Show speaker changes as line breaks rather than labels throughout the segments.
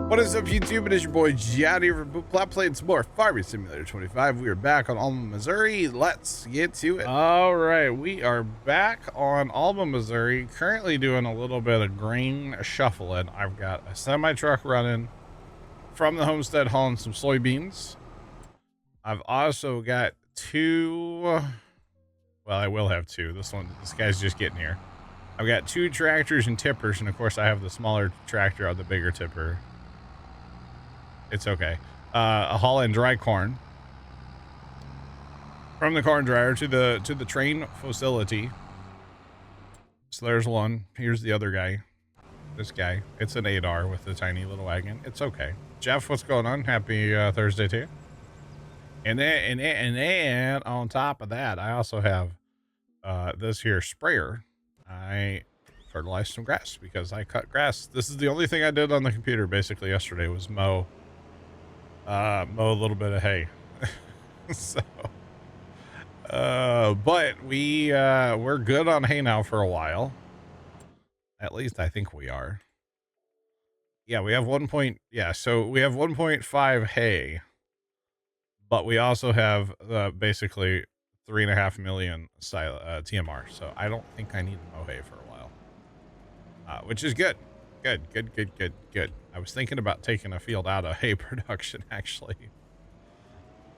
What is up, YouTube? It is your boy Gianni here from Plow playing some more Farming Simulator 25. We are back on Alma, Missouri. Let's get to it. All right, we are back on Alma, Missouri. Currently doing a little bit of grain shuffling. I've got a semi truck running from the homestead hauling some soybeans. I've also got two. Well, I will have two. This guy's just getting here. I've got two tractors and tippers, and of course I have the smaller tractor on the bigger tipper. It's okay. A haul in dry corn from the corn dryer to the train facility. So there's one. Here's the other guy. This guy. It's an 8R with a tiny little wagon. It's okay. Jeff, what's going on? Happy Thursday to you. And then on top of that, I also have this here sprayer. I fertilized some grass because I cut grass. This is the only thing I did on the computer basically yesterday was mow a little bit of hay. So but we're good on hay now for a while. At least I think we are. Yeah, we have so we have 1.5 hay, but we also have basically 3.5 million TMR, so I don't think I need to mow hay for a while, which is good. Good. I was thinking about taking a field out of hay production, actually.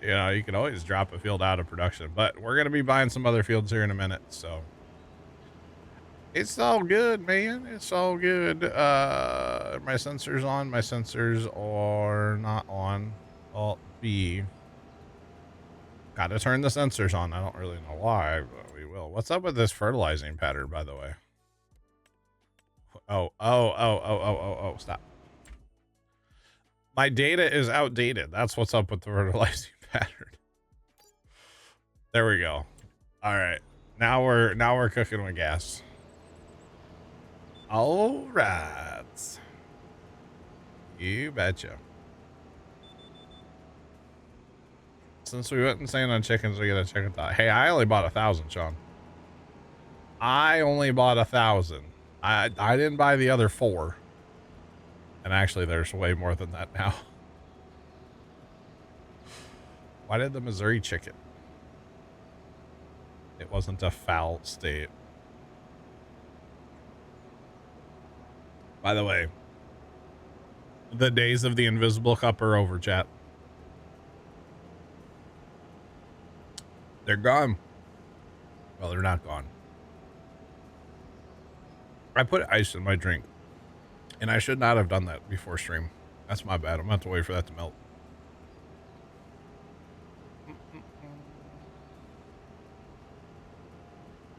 You know, you can always drop a field out of production, but we're going to be buying some other fields here in a minute, so it's all good, man. It's all good. My sensors on. My sensors are not on. Alt B. Got to turn the sensors on. I don't really know why, but we will. What's up with this fertilizing pattern, by the way? Oh, stop. My data is outdated. That's what's up with the fertilizing pattern. There we go. All right. Now we're cooking with gas. All right. You betcha. Since we went insane on chickens, we gotta check it out. Hey, I only bought 1,000, Sean. I only bought 1,000. I didn't buy the other 4. And actually, there's way more than that now. Why did the Missouri chicken? It wasn't a foul state. By the way, the days of the invisible cup are over, chat. They're gone. Well, they're not gone. I put ice in my drink, and I should not have done that before stream. That's my bad. I'm going to have to wait for that to melt.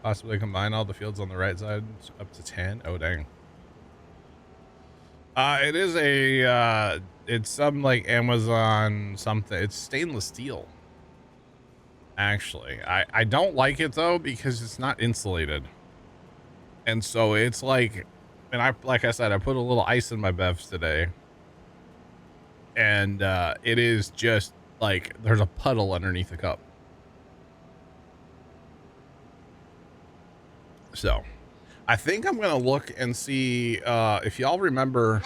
Possibly combine all the fields on the right side up to 10. Oh, dang. It is it's some like Amazon something. It's stainless steel. Actually, I don't like it though, because it's not insulated. And so it's like, and like I said, I put a little ice in my bevs today, and it is just like there's a puddle underneath the cup. So I think I'm gonna look and see if y'all remember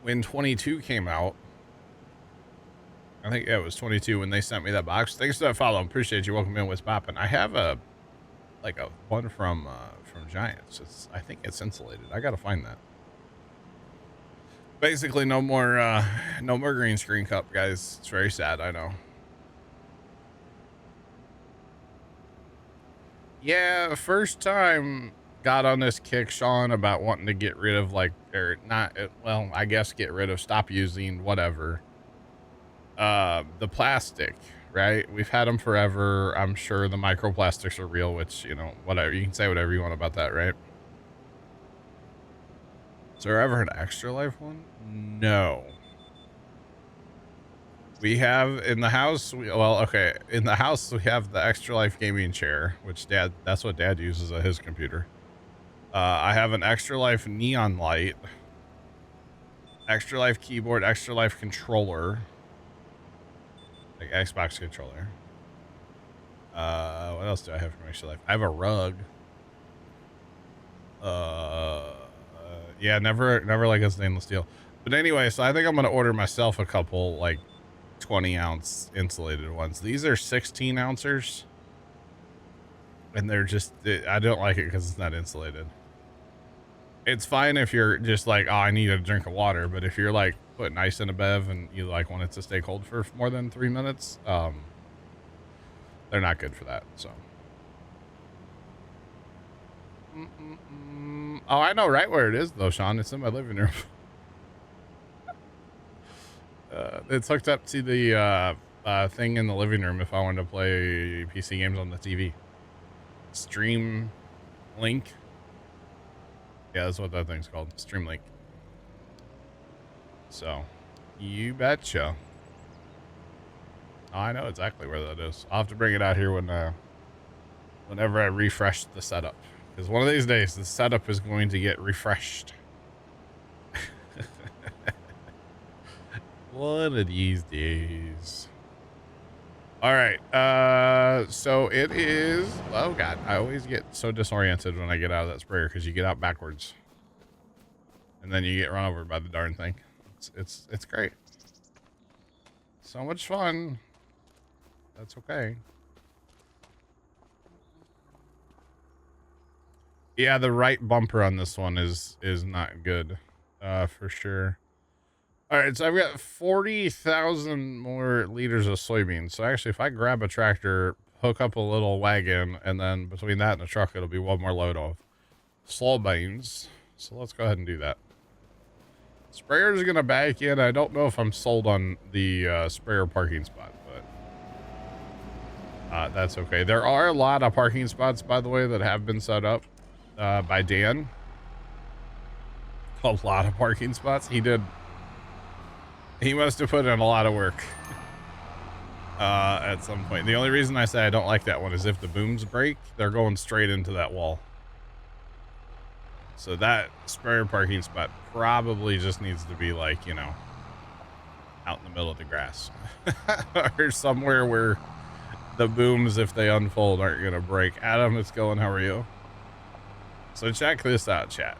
when 22 came out. I think it was 22 when they sent me that box. Thanks for that follow. Appreciate you. Welcome in. What's poppin'? I have a one from Giants. I think it's insulated. I gotta find that. Basically, no more green screen cup, guys. It's very sad. I know. Yeah, first time got on this kick, Sean, about wanting to get rid of I guess get rid of, stop using whatever. The plastic, right? We've had them forever. I'm sure the microplastics are real, which, you know, whatever. You can say whatever you want about that, right? Is there ever an extra life one? No. We have in the house, in the house we have the Extra Life gaming chair, which that's what Dad uses at his computer. I have an Extra Life neon light, Extra Life keyboard, Extra Life controller, like Xbox controller. What else do I have from Extra Life? I have a rug. Yeah, never like a stainless steel. But anyway, so I think I'm going to order myself a couple like 20-ounce insulated ones. These are 16 ouncers. And they're just, I don't like it because it's not insulated. It's fine if you're just like, oh, I need a drink of water. But if you're like putting ice in a bev and you like want it to stay cold for more than 3 minutes, they're not good for that. So. Oh, I know right where it is though, Sean. It's in my living room. It's hooked up to the thing in the living room if I wanted to play PC games on the TV. Stream Link. Yeah, that's what that thing's called. Stream Link. So, you betcha. Oh, I know exactly where that is. I'll have to bring it out here when whenever I refresh the setup. Because one of these days, the setup is going to get refreshed. One of these days. All right. So it is. Oh God, I always get so disoriented when I get out of that sprayer because you get out backwards, and then you get run over by the darn thing. It's great. So much fun. That's okay. Yeah, the right bumper on this one is not good, for sure. All right, so I've got 40,000 more liters of soybeans. So actually, if I grab a tractor, hook up a little wagon, and then between that and the truck, it'll be one more load of soybeans. So let's go ahead and do that. Sprayer's gonna back in. I don't know if I'm sold on the sprayer parking spot, but that's okay. There are a lot of parking spots, by the way, that have been set up by Dan. A lot of parking spots. He must have put in a lot of work at some point. The only reason I say I don't like that one is if the booms break, they're going straight into that wall. So that sprayer parking spot probably just needs to be like, you know, out in the middle of the grass or somewhere where the booms, if they unfold, aren't going to break. Adam, it's going. How are you? So check this out, chat.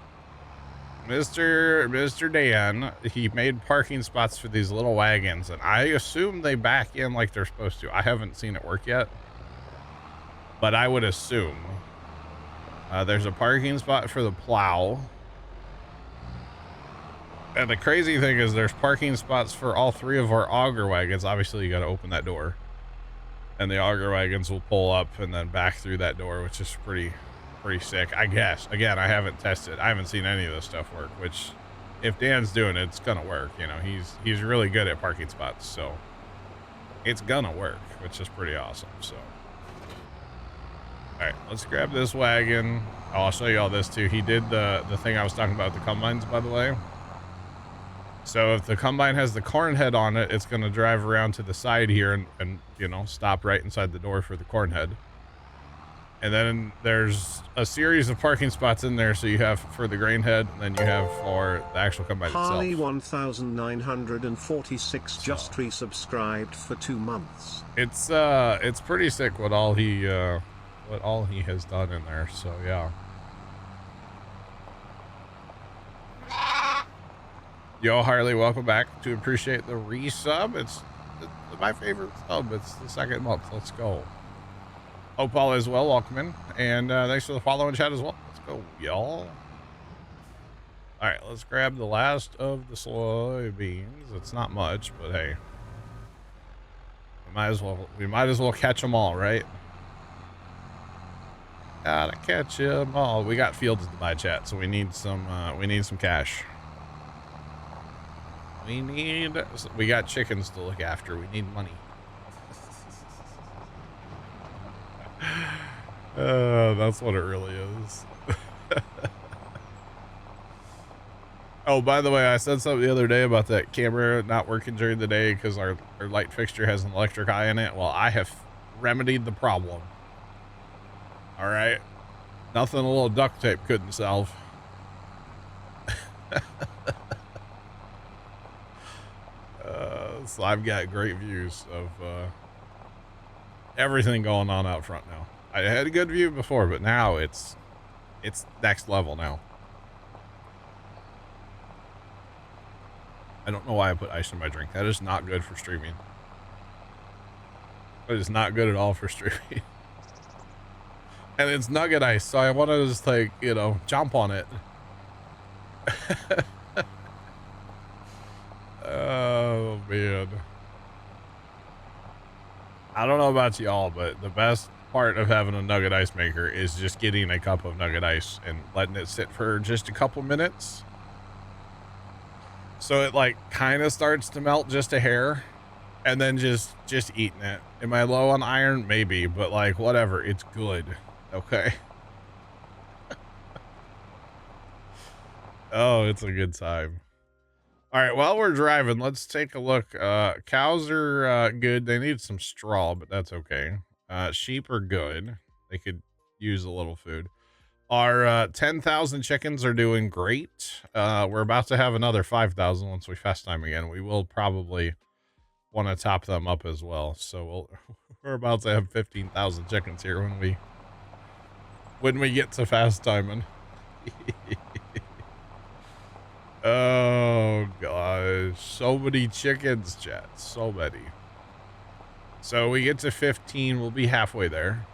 Mr. Dan, he made parking spots for these little wagons, and I assume they back in like they're supposed to. I haven't seen it work yet, but I would assume. There's a parking spot for the plow. And the crazy thing is there's parking spots for all three of our auger wagons. Obviously, you got to open that door. And the auger wagons will pull up and then back through that door, which is pretty sick, I guess. Again, I haven't tested. I haven't seen any of this stuff work, which if Dan's doing it, it's gonna work. You know, he's really good at parking spots, so it's gonna work, which is pretty awesome. So all right, let's grab this wagon. Oh, I'll show you all this too. He did the thing I was talking about, the combines, by the way. So if the combine has the corn head on it, it's gonna drive around to the side here and you know, stop right inside the door for the corn head. And then there's a series of parking spots in there. So you have for the grain head, and then you have for the actual combine
Harley
itself.
1946 just resubscribed for 2 months.
It's pretty sick what all he has done in there. So yeah. Yo, Harley, welcome back. To appreciate the resub. It's my favorite sub. It's the second month. Let's go. Hope all is well. Welcome in. And thanks for the follow in chat as well. Let's go, y'all. All right, let's grab the last of the soybeans. It's not much, but hey, we might as well catch them all, right? Gotta catch them all. We got fields to buy, chat, so we need some cash. We got chickens to look after. We need money. That's what it really is. Oh, by the way, I said something the other day about that camera not working during the day because our light fixture has an electric eye in it. Well, I have remedied the problem. All right. Nothing a little duct tape couldn't solve. So I've got great views of everything going on out front now. I had a good view before, but now it's next level now. I don't know why I put ice in my drink. That is not good for streaming. It is not good at all for streaming. And it's nugget ice, so I want to just like, you know, jump on it. Oh, man. I don't know about y'all, but the best part of having a nugget ice maker is just getting a cup of nugget ice and letting it sit for just a couple minutes. So it like kind of starts to melt just a hair, and then just eating it. Am I low on iron? Maybe, but like whatever, it's good. Okay. Oh, it's a good time. All right, while we're driving, let's take a look. Cows are good. They need some straw, but that's okay. Sheep are good. They could use a little food. Our 10,000 chickens are doing great. We're about to have another 5,000 once we fast time again. We will probably want to top them up as well. So we're about to have 15,000 chickens here when we get to fast timing. Oh gosh, so many chickens, chat, so many. So we get to 15, we'll be halfway there.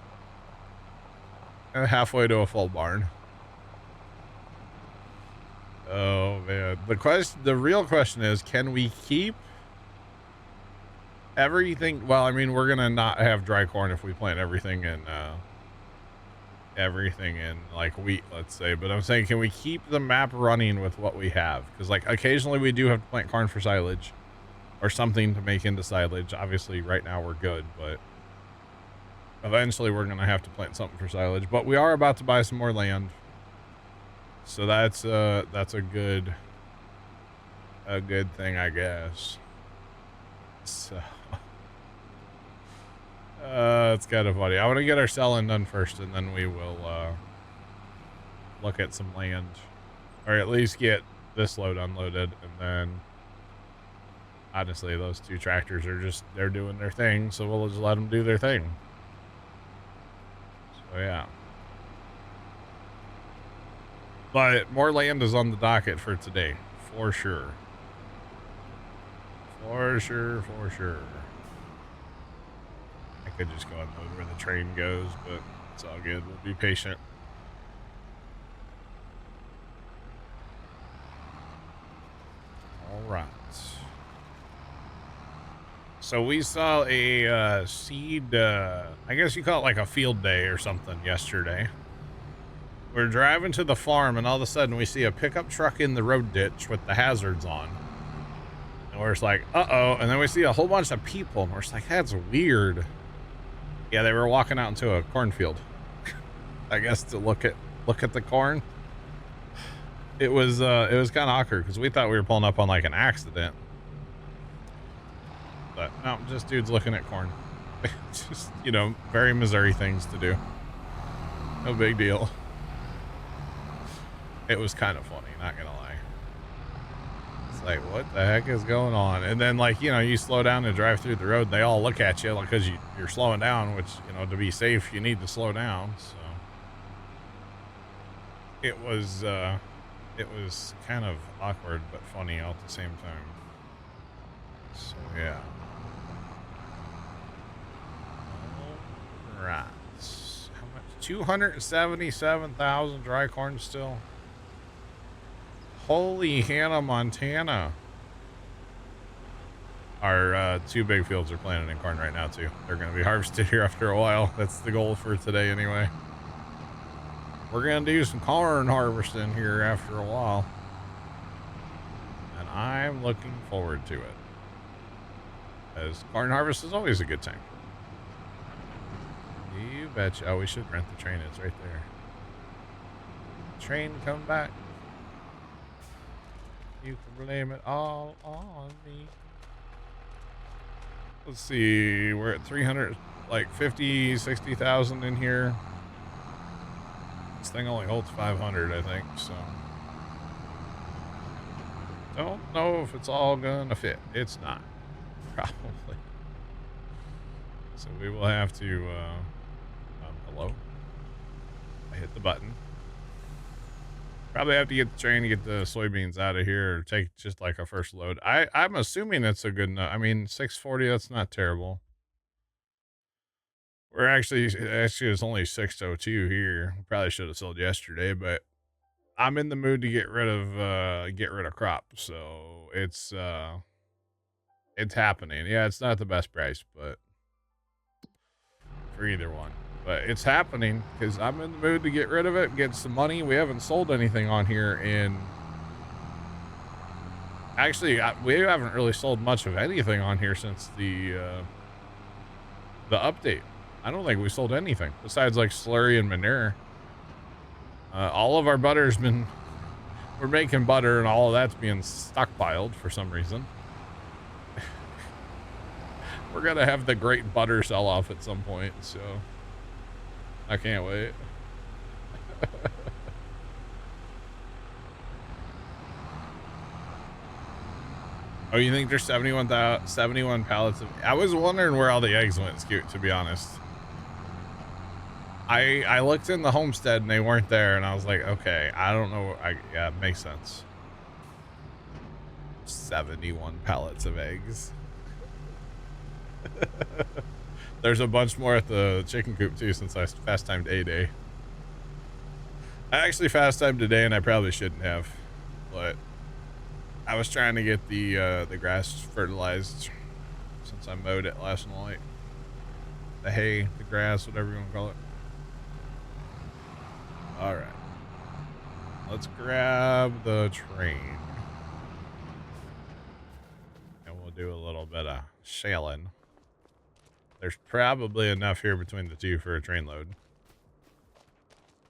Halfway to a full barn. Oh man, the real question is, can we keep everything? Well, I mean, we're gonna not have dry corn if we plant everything in like wheat, let's say, but I'm saying, can we keep the map running with what we have? Because like occasionally we do have to plant corn for silage or something to make into silage. Obviously right now we're good, but eventually we're gonna have to plant something for silage. But we are about to buy some more land, so that's a good thing, I guess. So it's kind of funny. I want to get our selling done first, and then we will look at some land, or at least get this load unloaded, and then honestly those two tractors are they're doing their thing, so we'll just let them do their thing. So yeah, but more land is on the docket for today, for sure. For sure. I could just go unload where the train goes, but it's all good. We'll be patient. All right. So we saw a seed, I guess you call it like a field day or something yesterday. We're driving to the farm, and all of a sudden we see a pickup truck in the road ditch with the hazards on. And we're just like, uh-oh. And then we see a whole bunch of people, and we're just like, that's weird. Yeah, they were walking out into a cornfield. I guess to look at the corn. It was kind of awkward because we thought we were pulling up on like an accident. But no, just dudes looking at corn. Just, you know, very Missouri things to do. No big deal. It was kind of funny, not gonna lie. It's like, what the heck is going on? And then, like, you know, you slow down and drive through the road, and they all look at you like, because you're slowing down, which, you know, to be safe, you need to slow down. So it was kind of awkward but funny all at the same time. So yeah. All right. How much? 277,000 dry corn still. Holy Hannah, Montana. Our two big fields are planted in corn right now too. They're going to be harvested here after a while. That's the goal for today anyway. We're going to do some corn harvesting here after a while. And I'm looking forward to it. As corn harvest is always a good time. You betcha. Oh, we should rent the train. It's right there. Train, come back. You can blame it all on me. Let's see. We're at 300, like 50, 60,000 in here. This thing only holds 500, I think, so. Don't know if it's all gonna fit. It's not. Probably. So we will have to, hello? I hit the button. Probably have to get the train to get the soybeans out of here, or take just like a first load. I'm assuming it's a good enough. I mean, 640. That's not terrible. We're actually it's only 602 here. Probably should have sold yesterday, but I'm in the mood to get rid of crop, so it's happening. Yeah, it's not the best price, but for either one. But it's happening because I'm in the mood to get rid of it, get some money. We haven't sold anything on here in... Actually, we haven't really sold much of anything on here since the update. I don't think we sold anything besides like slurry and manure. All of our butter's been... We're making butter and all of that's being stockpiled for some reason. We're gonna have the great butter sell-off at some point, so I can't wait. Oh, you think there's 71 pallets of... I was wondering where all the eggs went, Scoot, to be honest. I looked in the homestead and they weren't there, and I was like, okay, I don't know. Yeah, it makes sense. 71 pallets of eggs. There's a bunch more at the chicken coop too, since I fast timed a day. I actually fast timed today, and I probably shouldn't have, but I was trying to get the grass fertilized since I mowed it last night. The hay, the grass, whatever you want to call it. All right, let's grab the train, and we'll do a little bit of shelling. There's probably enough here between the two for a train load.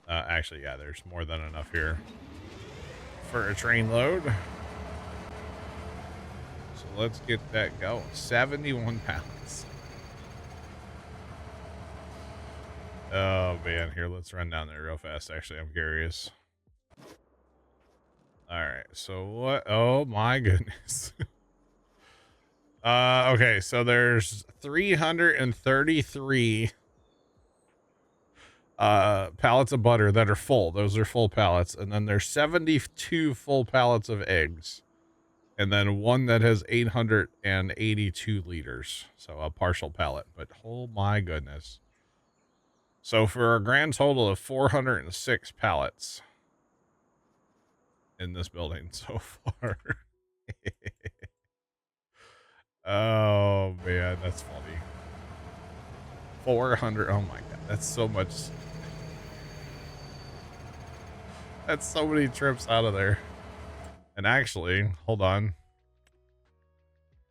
Actually, yeah, there's more than enough here for a train load. So let's get that going. 71 pounds. Oh, man. Here, let's run down there real fast. Actually, I'm curious. All right. So what? Oh, my goodness. Okay, so there's 333 pallets of butter that are full. Those are full pallets. And then there's 72 full pallets of eggs. And then one that has 882 liters. So a partial pallet. But oh my goodness. So for a grand total of 406 pallets in this building so far. Oh man, that's funny. 400. Oh my god, that's so much. That's so many trips out of there. And actually, hold on.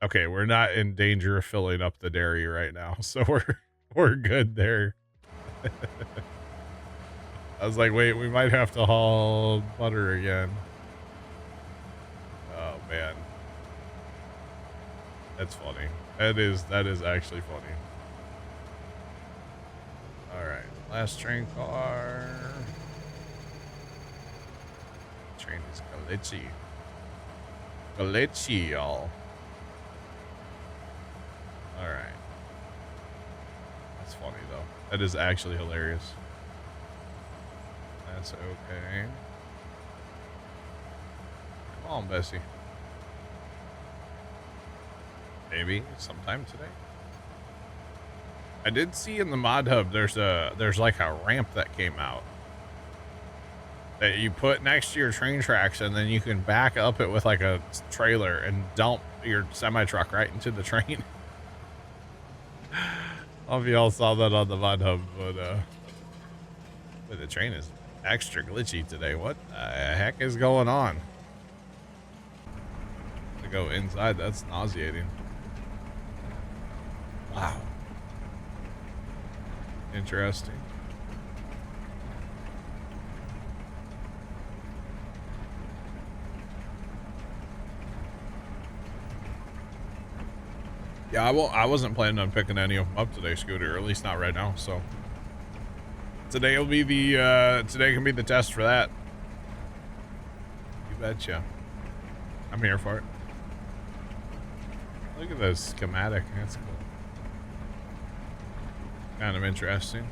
Okay, we're not in danger of filling up the dairy right now, so we're good there. I was like, wait, we might have to haul butter again. Oh man. That's funny. That is actually funny. Alright, last train car. Train is glitchy. Glitchy, y'all. Alright. That's funny though. That is actually hilarious. That's okay. Come on, Bessie. Maybe sometime today. I did see in the mod hub there's like a ramp that came out that you put next to your train tracks, and then you can back up it with like a trailer and dump your semi truck right into the train. I don't know if y'all saw that on the mod hub, but the train is extra glitchy today. What the heck is going on? To go inside, that's nauseating. Wow. Interesting. Yeah, I wasn't planning on picking any of them up today, Scooter, or at least not right now, so today will be the today can be the test for that. You betcha. I'm here for it. Look at this schematic. That's cool. Kind of interesting.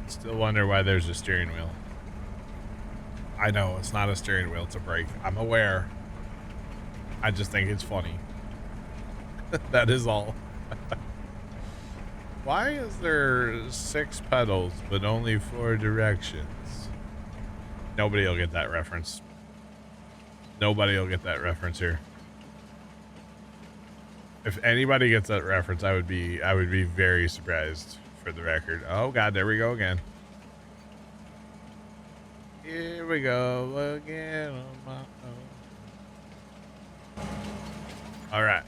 Still wonder why there's a steering wheel. I know it's not a steering wheel, it's a brake. I'm aware. I just think it's funny. That is all. Why is there 6 pedals but only 4 directions? Nobody will get that reference. Nobody will get that reference here. If anybody gets that reference, I would be very surprised, for the record. Oh god, there we go again. Here we go again on my own. All right.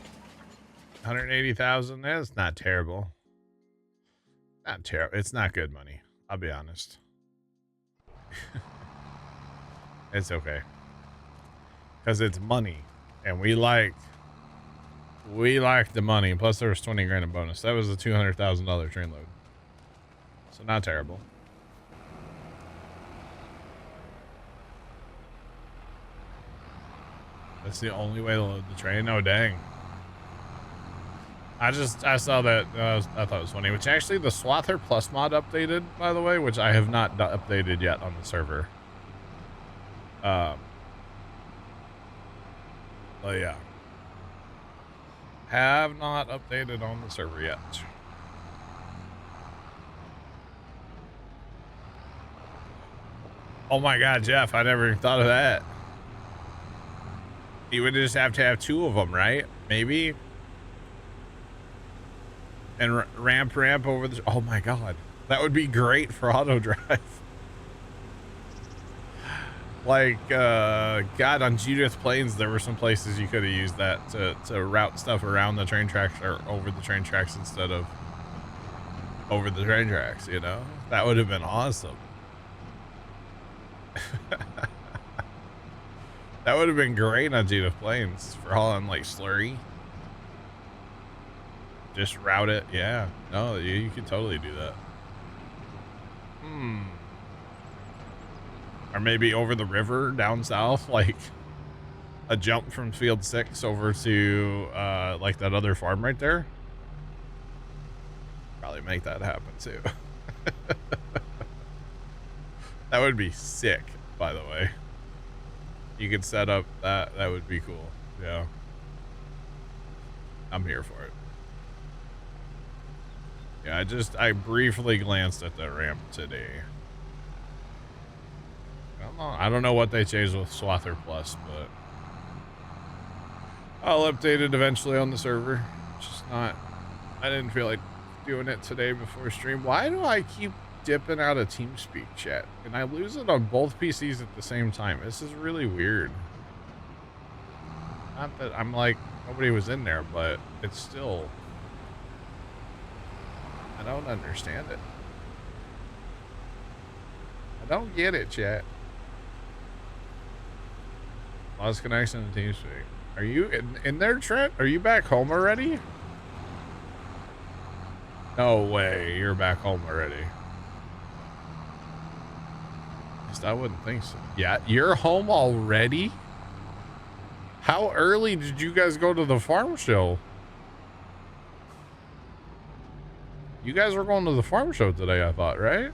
180,000. That's not terrible. Not terrible. It's not good money. I'll be honest. It's okay. Because it's money. And we like the money. Plus there was 20 grand in bonus. That was a $200,000 train load. So not terrible. That's the only way to load the train. Oh, dang. I saw that. I thought it was funny. Which actually the Swather Plus mod updated, by the way, which I have not updated yet on the server. But yeah. Have not updated on the server yet. Oh my god, Jeff, I never even thought of that. You would just have to have 2 of them, right? Maybe. And ramp over the... Oh my god. That would be great for auto drive. Like, God, on Judith Plains, there were some places you could have used that to route stuff around the train tracks or over the train tracks instead of over the train tracks, you know? That would have been awesome. That would have been great on Judith Plains for hauling like slurry. Just route it. Yeah. No, you could totally do that. Or maybe over the river down south, like a jump from field 6 over to like that other farm right there. Probably make that happen too. That would be sick, by the way. You could set up that. That would be cool. Yeah. I'm here for it. Yeah, I briefly glanced at the ramp today. I don't know what they changed with Swather Plus, but I'll update it eventually on the server. Just not, I didn't feel like doing it today before stream. Why do I keep dipping out of TeamSpeak chat? And I lose it on both PCs at the same time. This is really weird. Not that I'm like, nobody was in there, but it's still, I don't understand it. I don't get it, chat. Lost connection to TeamSpeak. Are you in there, Trent? Are you back home already? No way, you're back home already. At least I wouldn't think so. Yeah, you're home already? How early did you guys go to the farm show? You guys were going to the farm show today, I thought, right?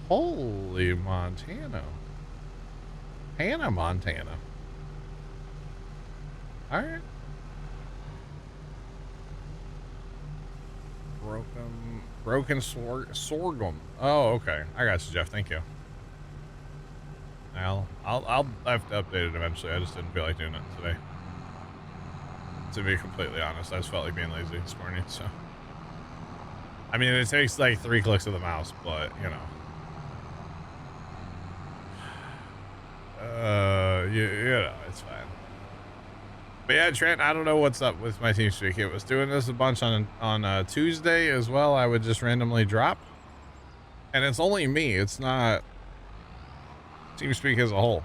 Holy Montana. Hannah, Montana. All right. Broken sorghum. Oh, okay. I got you, Jeff. Thank you. I'll have to update it eventually. I just didn't feel like doing it today. To be completely honest, I just felt like being lazy this morning. So, I mean, it takes like 3 clicks of the mouse, but you know. You know, it's fine. But yeah, Trent, I don't know what's up with my TeamSpeak. It was doing this a bunch on Tuesday as well. I would just randomly drop, and it's only me. It's not TeamSpeak as a whole.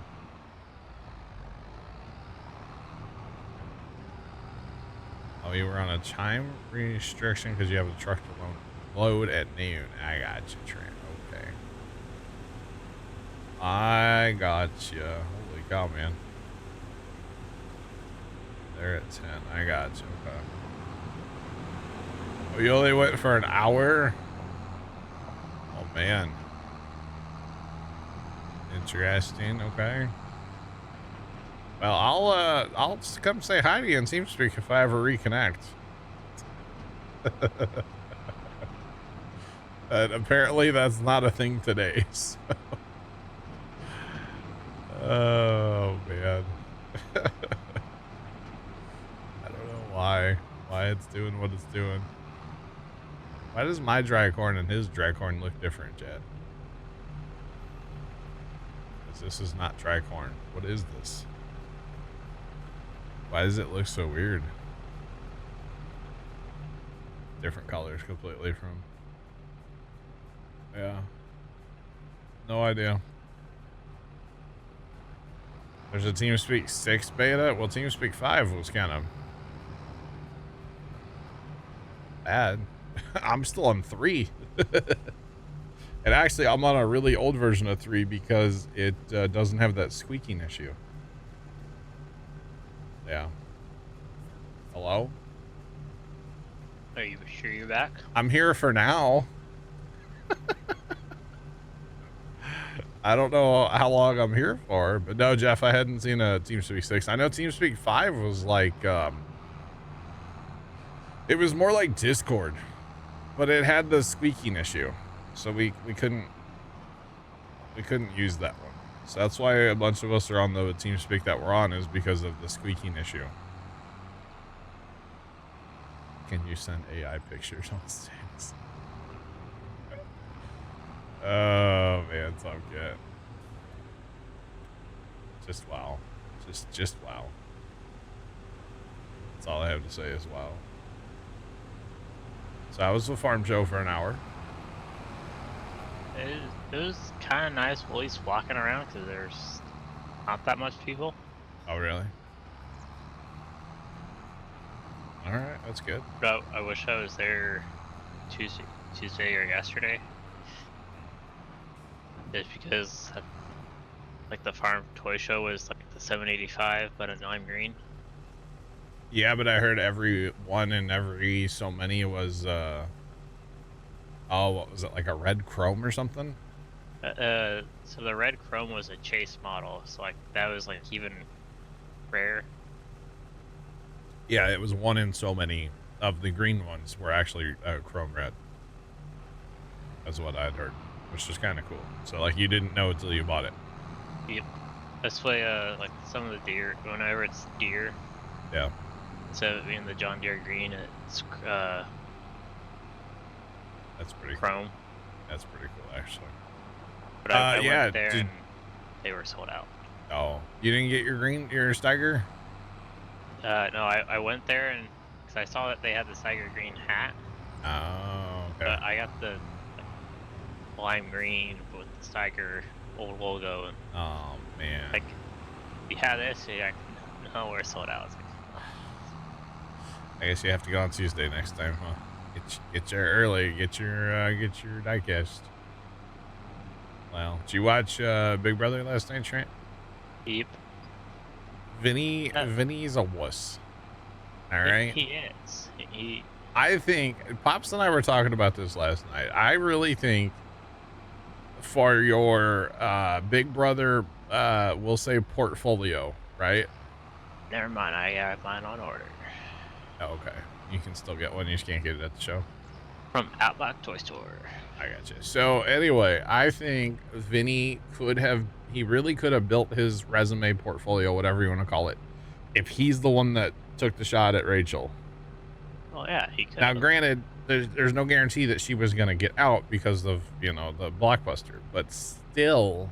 Oh, you were on a time restriction because you have a truck to load at noon. I got you, Trent. Okay. I got you. Holy cow, man. They're at 10. I got you. Okay. Oh, you only went for an hour? Oh, man. Interesting. Okay. Well, I'll just come say hi to you in TeamSpeak if I ever reconnect. And apparently that's not a thing today. So. Oh man. I don't know why it's doing what it's doing. Why does my dry corn and his dry corn look different, Chad? Because this is not dry corn. What is this? Why does it look so weird? Different colors completely from. Yeah. No idea. There's a TeamSpeak 6 beta. Well, TeamSpeak 5 was kind of bad. I'm still on 3. And actually, I'm on a really old version of 3 because it doesn't have that squeaking issue. Yeah. Hello?
Are you sure you're back?
I'm here for now. I don't know how long I'm here for, but no, Jeff, I hadn't seen a TeamSpeak 6. I know TeamSpeak 5 was like, it was more like Discord, but it had the squeaking issue. So we couldn't use that one. So that's why a bunch of us are on the TeamSpeak that we're on, is because of the squeaking issue. Can you send AI pictures on stage? Oh man, it's all good. Just wow. Just wow. That's all I have to say is wow. So I was with Farm Joe for an hour.
It was kind of nice at least walking around because there's not that much people.
Oh really? All right, that's good.
But I wish I was there Tuesday or yesterday. Just because, like, the farm toy show was like the 785, but a lime green.
Yeah, but I heard every one and every so many was, oh, what was it, like a red chrome or something?
So the red chrome was a chase model, so like that was like even rare.
Yeah, it was one in so many of the green ones were actually chrome red. That's what I'd heard, which is kind of cool. So like you didn't know until you bought it.
Yep. That's why like some of the deer, whenever it's deer.
Yeah.
So being the John Deere green, it's
that's pretty
chrome.
Cool. That's pretty cool, actually.
But I
yeah,
went there and they were sold out.
Oh, you didn't get your Steiger?
No, I went there and because I saw that they had the Steiger green hat.
Oh, okay.
But I got the lime green with the Steiger old logo. And,
oh man!
Like, you had this, yeah, no, we're sold out. Like, oh.
I guess you have to go on Tuesday next time, huh? Get your early. Get your diecast. Well, did you watch Big Brother last night, Trent?
Yep.
Vinny's a wuss. All right.
He is.
I think Pops and I were talking about this last night. I really think for your Big Brother, we'll say portfolio, right?
Never mind. I got mine on order.
Oh, okay. You can still get one. You just can't get it at the show.
From Outback Toy Store.
I gotcha. So anyway, I think Vinny he really could have built his resume portfolio, whatever you want to call it, if he's the one that took the shot at Rachel.
Oh yeah, he could.
Now, granted, there's no guarantee that she was going to get out because of, the blockbuster, but still,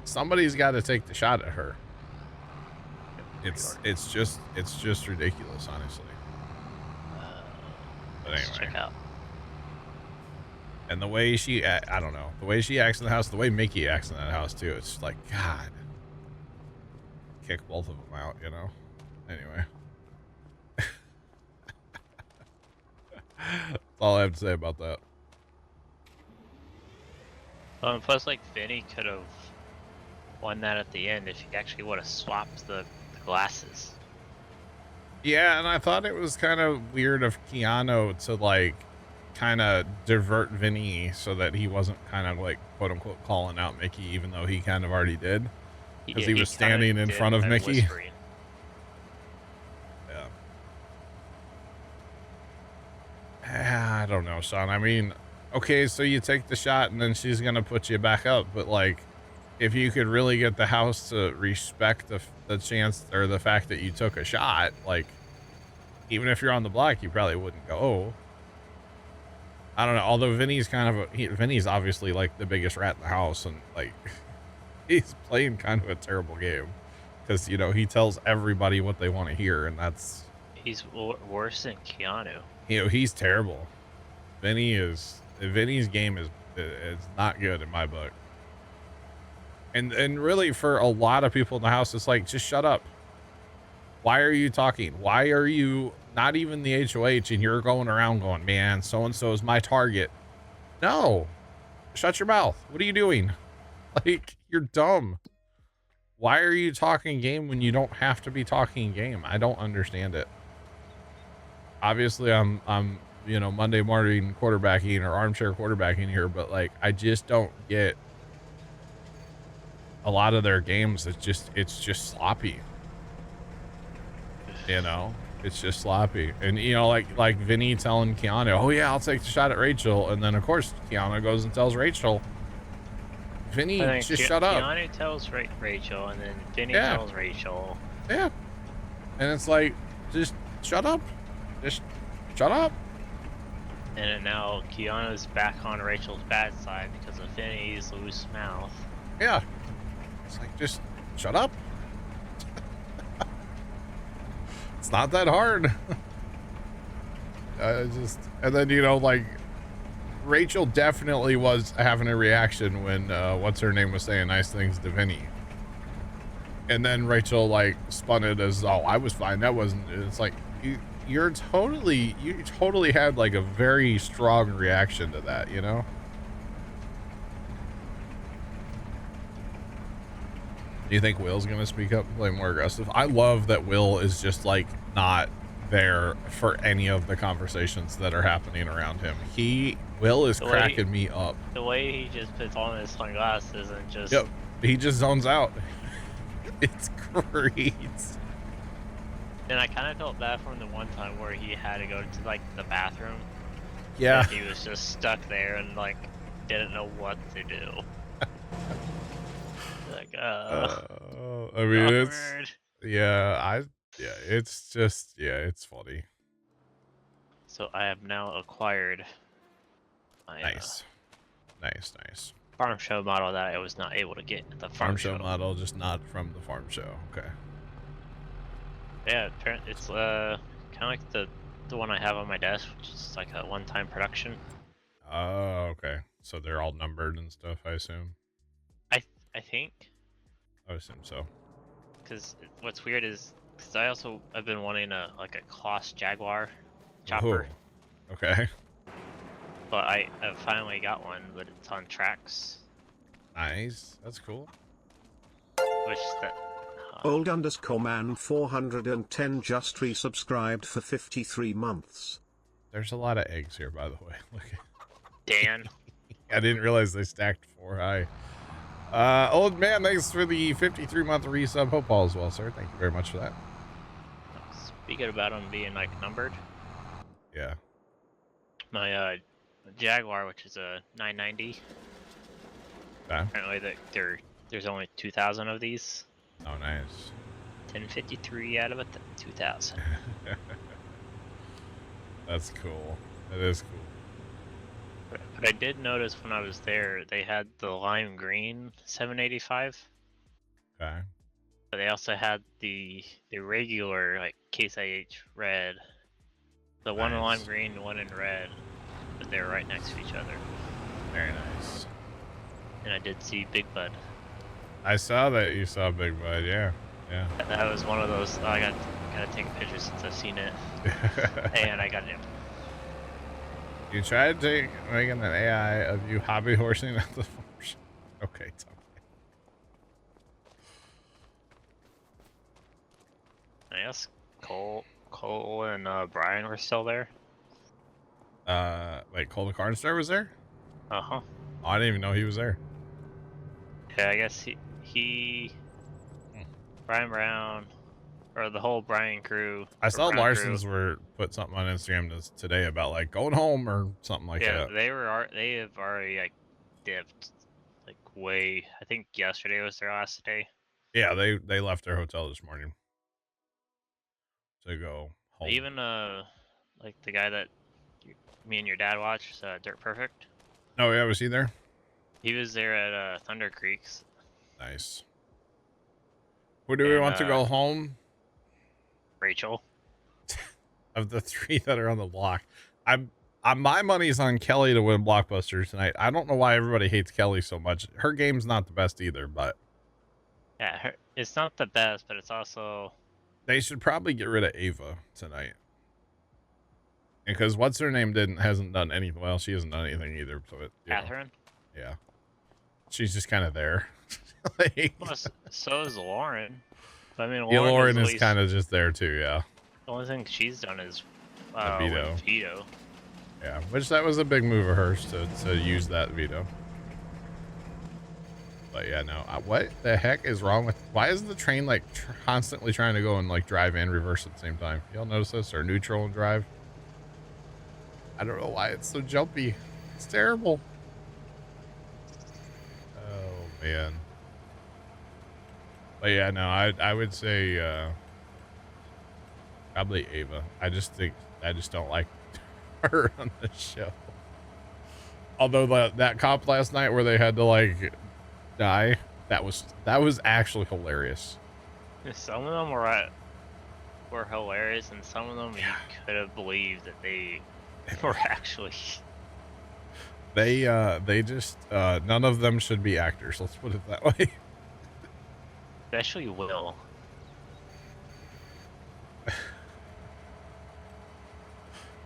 somebody's got to take the shot at her. It's just ridiculous, honestly. But anyway.
Check out.
And the way she, I don't know, the way she acts in the house, the way Mickey acts in that house too, it's just like, God, kick both of them out, Anyway. That's all I have to say about that.
Plus, like, Vinny could have won that at the end if he actually would have swapped the glasses.
Yeah, and I thought it was kind of weird of Keanu to, like, kind of divert Vinny so that he wasn't kind of like quote unquote calling out Mickey, even though he kind of already did because he was
kinda
standing in
did
front of
by
Mickey.
whispering.
Yeah. I don't know, Sean. I mean, okay, so you take the shot and then she's gonna put you back up, but like, if you could really get the house to respect the chance or the fact that you took a shot, like, even if you're on the block, you probably wouldn't go. Oh, I don't know. Although Vinny's kind of Vinny's obviously like the biggest rat in the house, and like he's playing kind of a terrible game because you know he tells everybody what they want to hear, and that's
He's worse than Keanu.
you know he's terrible. Vinny's game is not good in my book. And really for a lot of people in the house, it's like, just shut up. Why are you talking? Why are you not even the HOH and you're going around going, man, so-and-so is my target. No, shut your mouth. What are you doing? Like, you're dumb. Why are you talking game when you don't have to be talking game? I don't understand it. Obviously I'm, you know, Monday morning quarterbacking or armchair quarterbacking here, but like, I just don't get a lot of their games. It's just sloppy. You know, it's just sloppy. And you know, like Vinny telling Keanu, oh yeah, I'll take the shot at Rachel, and then of course Keanu goes and tells Rachel. Vinny, just shut up.
Keanu tells Rachel, and then Vinny
Yeah.
tells Rachel.
Yeah. And it's like, just shut up. Just shut up.
And then now Keanu's back on Rachel's bad side because of Vinny's loose mouth.
Yeah. It's like, just shut up. It's not that hard. And then, you know, like, Rachel definitely was having a reaction when, what's her name was saying nice things to Vinny. And then Rachel, like, spun it as, oh, I was fine. That wasn't, it's like, you totally had, like, a very strong reaction to that, you know? Do you think Will's gonna speak up and play more aggressive? I love that Will is just like not there for any of the conversations that are happening around him. Will is cracking me up.
The way he just puts on his sunglasses and just...
Yep, he just zones out. It's great.
And I kind of felt bad for him the one time where he had to go to like the bathroom.
Yeah.
He was just stuck there and like didn't know what to do. Like,
I mean,
awkward.
it's funny.
So I have now acquired my
Nice.
farm show model that I was not able to get at the
Farm show model, just not from the farm show. Okay.
Yeah, it's kind of like the one I have on my desk, which is like a one-time production.
Oh, okay. So they're all numbered and stuff, I assume.
I think.
I assume so.
Because what's weird is because I've been wanting a Kloss Jaguar chopper.
Ooh. Okay.
But I finally got one, but it's on tracks.
Nice. That's cool.
Which that.
Old_man 410 just resubscribed for 53 months.
There's a lot of eggs here, by the way. Look.
Dan.
I didn't realize they stacked 4 high. Old man, thanks for the 53-month resub. Hope all is well, sir. Thank you very much for that.
Speaking about them being like numbered.
Yeah.
My Jaguar, which is a 990.
Okay.
Apparently, there's only 2,000 of these.
Oh, nice.
1053 out of 2,000.
That's cool. That is cool.
But I did notice when I was there, they had the lime green 785.
Okay.
But they also had the regular like Case IH red. The one in lime green, the one in red, but they were right next to each other.
Very nice.
And I did see Big Bud.
I saw that you saw Big Bud. Yeah. Yeah.
That was one of those. Oh, I gotta take a picture since I've seen it. And I got it.
You tried making an AI of you hobby horsing at the farm show. Okay, it's okay.
I guess Cole and Brian were still there.
Like Colton Carnstar was there?
Uh-huh.
Oh, I didn't even know he was there.
Yeah, I guess he
Hmm.
Brian Brown, or the whole Brian crew,
I
or
saw
Brown crew.
Larson's put something on Instagram today about like going home or something like
Yeah,
that.
they have already like dipped like way. I think yesterday was their last day.
Yeah, they left their hotel this morning to go home.
Even like the guy that me and your dad watched, Dirt Perfect.
Oh yeah, was he there?
He was there at Thunder Creeks.
Nice. Who do we
And
want to go home?
Rachel.
Of the 3 that are on the block, my money's on Kelly to win Blockbuster tonight. I don't know why everybody hates Kelly so much. Her game's not the best either, but
Yeah, it's not the best, but it's also.
they should probably get rid of Ava tonight. Because what's her name hasn't done anything. Well, she hasn't done anything either. So
Catherine.
Yeah, she's just kind of there. Like,
Well, so is Lauren. I mean,
yeah, Lauren is
least,
kind of just there too. Yeah.
the only thing she's done is
veto.
veto.
Yeah, which that was a big move of hers to use that veto. But yeah, no. What the heck is wrong with? Why is the train like constantly trying to go and like drive and reverse at the same time? Y'all notice this? Or neutral and drive? I don't know why it's so jumpy. It's terrible. Oh man. But yeah, no. I would say probably Ava. I just don't like her on the show. Although that cop last night where they had to like die, that was actually hilarious.
Some of them were hilarious, and some of them you could have believed that they were actually.
They just none of them should be actors. Let's put it that way.
Especially Will.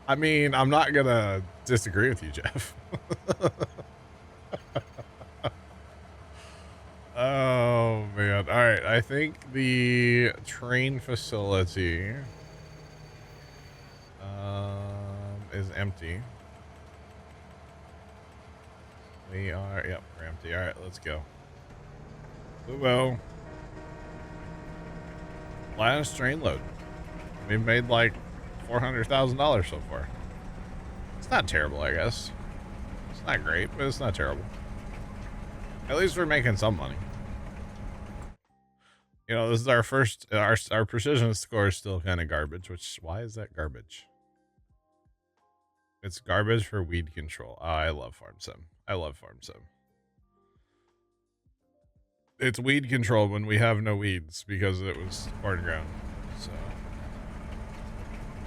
I mean, I'm not gonna disagree with you, Jeff. Oh man. All right, I think the train facility is empty. We're empty. All right, let's go. Well, last train load. We made like $400,000 so far. It's not terrible, I guess. It's not great, but it's not terrible. At least we're making some money. You know, this is our first. Our precision score is still kind of garbage. Why is that garbage? It's garbage for weed control. Oh, I love Farm Sim. It's weed control when we have no weeds because it was corn ground. So,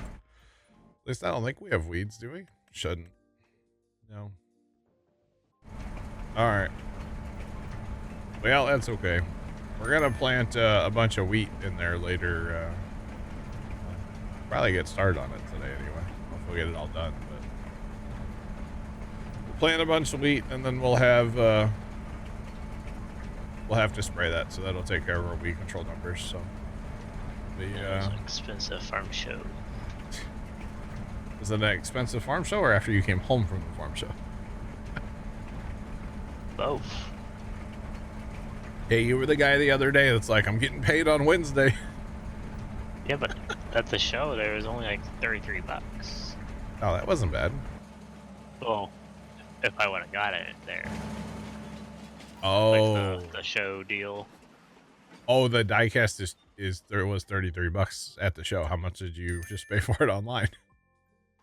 at least I don't think we have weeds, do we? Shouldn't. No. All right. Well, that's okay. We're gonna plant a bunch of wheat in there later. Probably get started on it today anyway. If we'll get it all done. But we'll plant a bunch of wheat, and then we'll have to spray that, so that'll take care of our weed control numbers. So
It was an expensive farm show.
Was it an expensive farm show, or after you came home from the farm show?
Both.
Hey, you were the guy the other day that's like, I'm getting paid on Wednesday.
Yeah, but at the show there was only like $33.
Oh, that wasn't bad.
Well, if I would have got it there.
Oh,
Like the show deal.
Oh, the diecast there was $33 at the show. How much did you just pay for it online?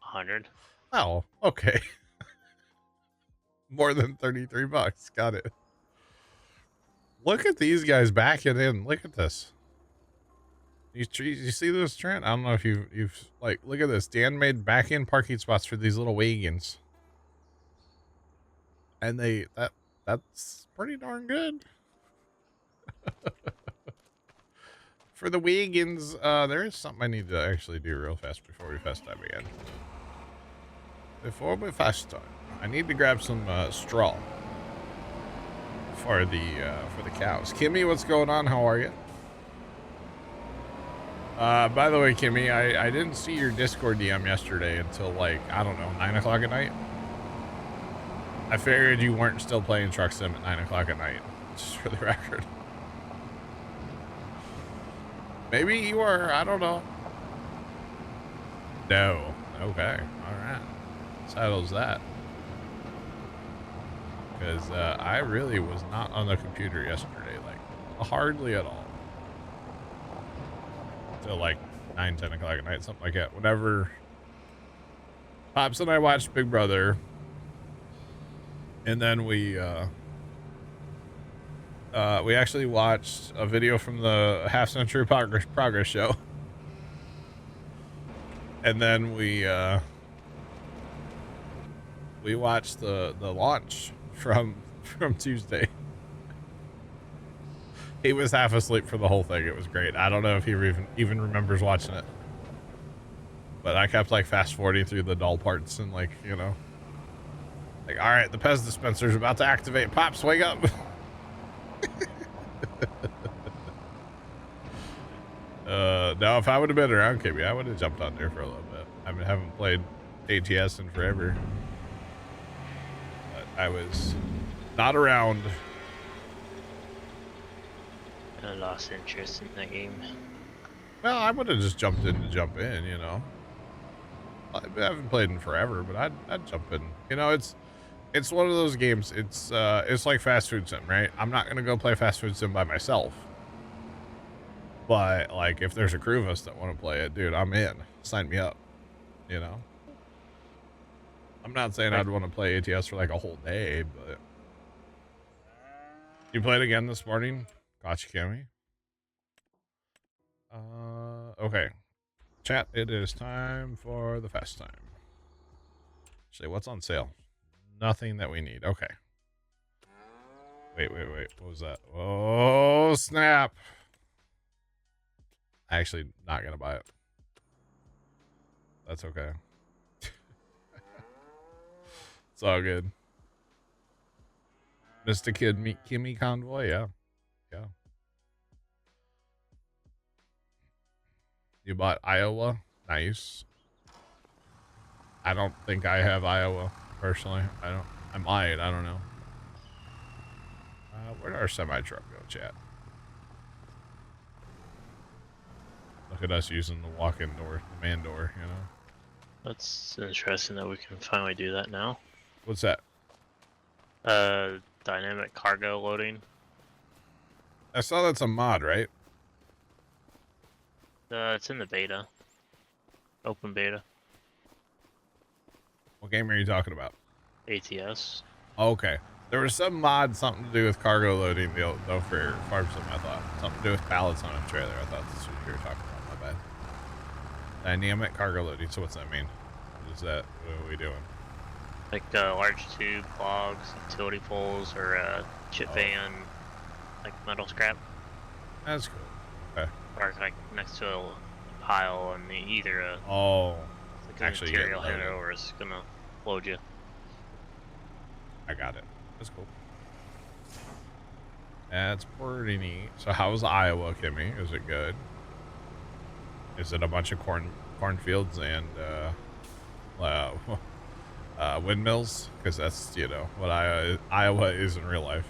100.
Oh, okay. More than $33. Got it. Look at these guys backing in. Look at this. You see this, Trent? I don't know if you've like, look at this. Dan made back in parking spots for these little wagons. And that's pretty darn good. For the wagons, there is something I need to actually do real fast before we fast time again. Before we fast time, I need to grab some straw for the cows. Kimmy, what's going on? How are you? By the way, Kimmy, I didn't see your Discord DM yesterday until like, I don't know, 9 o'clock at night. I figured you weren't still playing Truck Sim at 9 o'clock at night, just for the record. Maybe you were, I don't know. No. Okay. All right. Settles that. Because I really was not on the computer yesterday, like hardly at all. Till like 9, 10 o'clock at night, something like that. Whenever Pops and I watched Big Brother, and then we actually watched a video from the Half Century Progress show. And then we watched the launch from Tuesday. He was half asleep for the whole thing. It was great. I don't know if he even remembers watching it. But I kept like fast forwarding through the dull parts and like, you know, like, all right, the Pez dispenser's about to activate. Pops, wake up. No, if I would have been around, KB, I would have jumped on there for a little bit. I haven't played ATS in forever. But I was not around.
I lost interest in that game.
Well, I would have just jumped in to jump in, you know. I haven't played in forever, but I'd jump in. You know, it's one of those games. It's like fast food sim, right? I'm not gonna go play fast food sim by myself. But like, if there's a crew of us that want to play it, dude, I'm in. Sign me up. You know. I'm not saying I'd want to play ATS for like a whole day, but you played again this morning. Gotcha, Cammy. Okay. Chat, it is time for the fast time. Actually, what's on sale? Nothing that we need. Okay. Wait. What was that? Oh, snap. Actually, not going to buy it. That's okay. It's all good. Mr. Kid meet Kimmy Convoy. Yeah. Yeah. You bought Iowa? Nice. I don't think I have Iowa, personally. I might. I don't know. Where'd our semi-truck go, chat? Look at us using the walk-in door, the man door, you know?
That's interesting that we can finally do that now.
What's that?
Dynamic cargo loading.
I saw that's a mod, right?
It's in the beta. Open beta.
What game are you talking about?
ATS.
Okay. There was some mod, something to do with cargo loading, though, for farm sim, I thought. Something to do with pallets on a trailer. I thought that's what you were talking about. My bad. Dynamic cargo loading. So what's that mean? What is that? What are we doing?
Like large tube logs, utility poles, or chip van, like metal scrap.
That's cool. Okay.
Or like next to a pile, and either a like
actually
material
get loaded.
handler or it's gonna load you.
I got it. That's cool. That's pretty neat. So how's Iowa, Kimmy? Is it good? Is it a bunch of cornfields and windmills? Because that's, you know, what Iowa is in real life.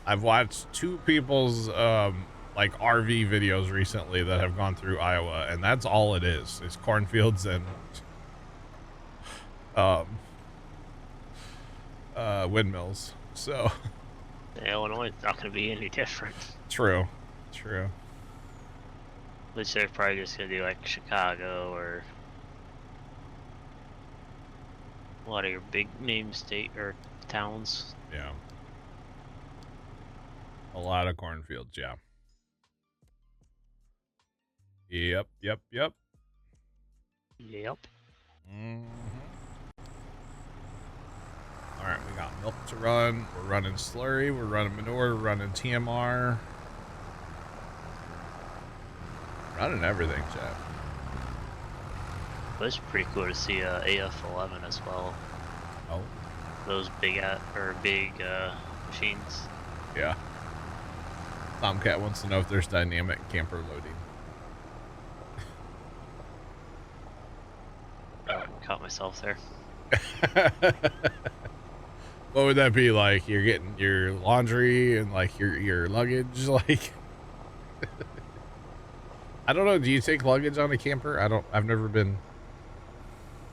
I've watched two people's like RV videos recently that have gone through Iowa, and that's all it is. It's cornfields and windmills. So
Illinois is not gonna be any different.
true.
Which they're probably just gonna do like Chicago or a lot of your big name state or towns.
Yeah. A lot of cornfields, yeah. Yep.
Yep.
Mm-hmm. All right, we got milk to run. We're running slurry. We're running manure. We're running TMR. Running everything, chat.
But it's pretty cool to see AF11 as well.
Oh.
Those big machines.
Yeah. Tomcat wants to know if there's dynamic camper loading.
Oh, caught myself there.
What would that be like? You're getting your laundry and like your luggage, like. I don't know. Do you take luggage on a camper? I've never been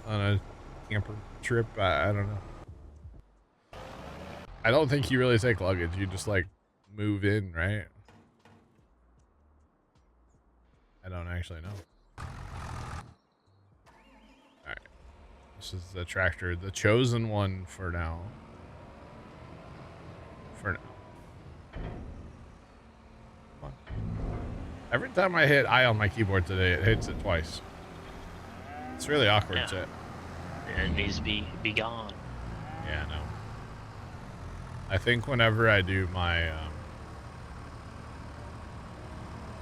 on a camper trip. I don't know. I don't think you really take luggage. You just like move in, right? I don't actually know. All right. This is the tractor, the chosen one for now. For now. Come on. Every time I hit I on my keyboard today, it hits it twice. It's really awkward,
Yeah.
chat.
It needs to be gone.
Yeah, I know. I think whenever I do my,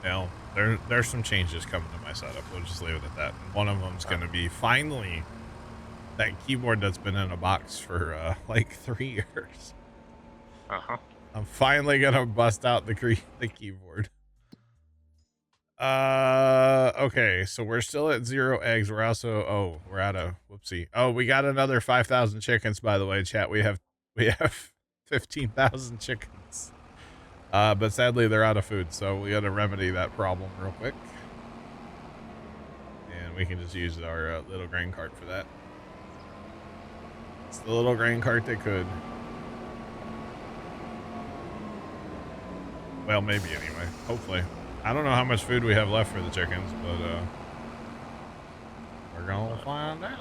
you know, there's some changes coming to my setup. We'll just leave it at that. And one of them's going to be finally that keyboard that's been in a box for like 3 years. I'm finally gonna bust out the keyboard. Okay, so we're still at 0 eggs. We're also we're out of whoopsie. Oh, we got another 5,000 chickens, by the way, chat. We have 15,000 chickens. But sadly they're out of food, so we gotta remedy that problem real quick. And we can just use our little grain cart for that. It's the little grain cart that could. Well, maybe anyway. Hopefully. I don't know how much food we have left for the chickens, but we're gonna find out.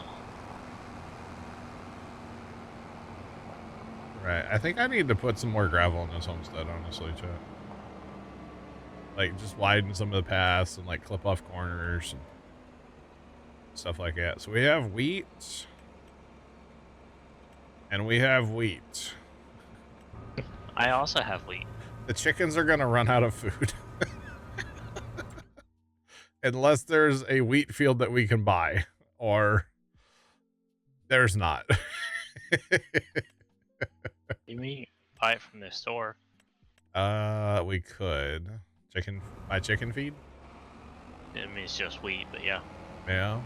Right. I think I need to put some more gravel in this homestead, honestly, chat. Like, just widen some of the paths and, like, clip off corners and stuff like that. So we have wheat. And we have wheat.
I also have wheat.
The chickens are gonna run out of food. Unless there's a wheat field that we can buy. Or there's not.
You mean buy it from the store?
We could buy chicken feed.
I mean, it's just wheat, but yeah.
Yeah.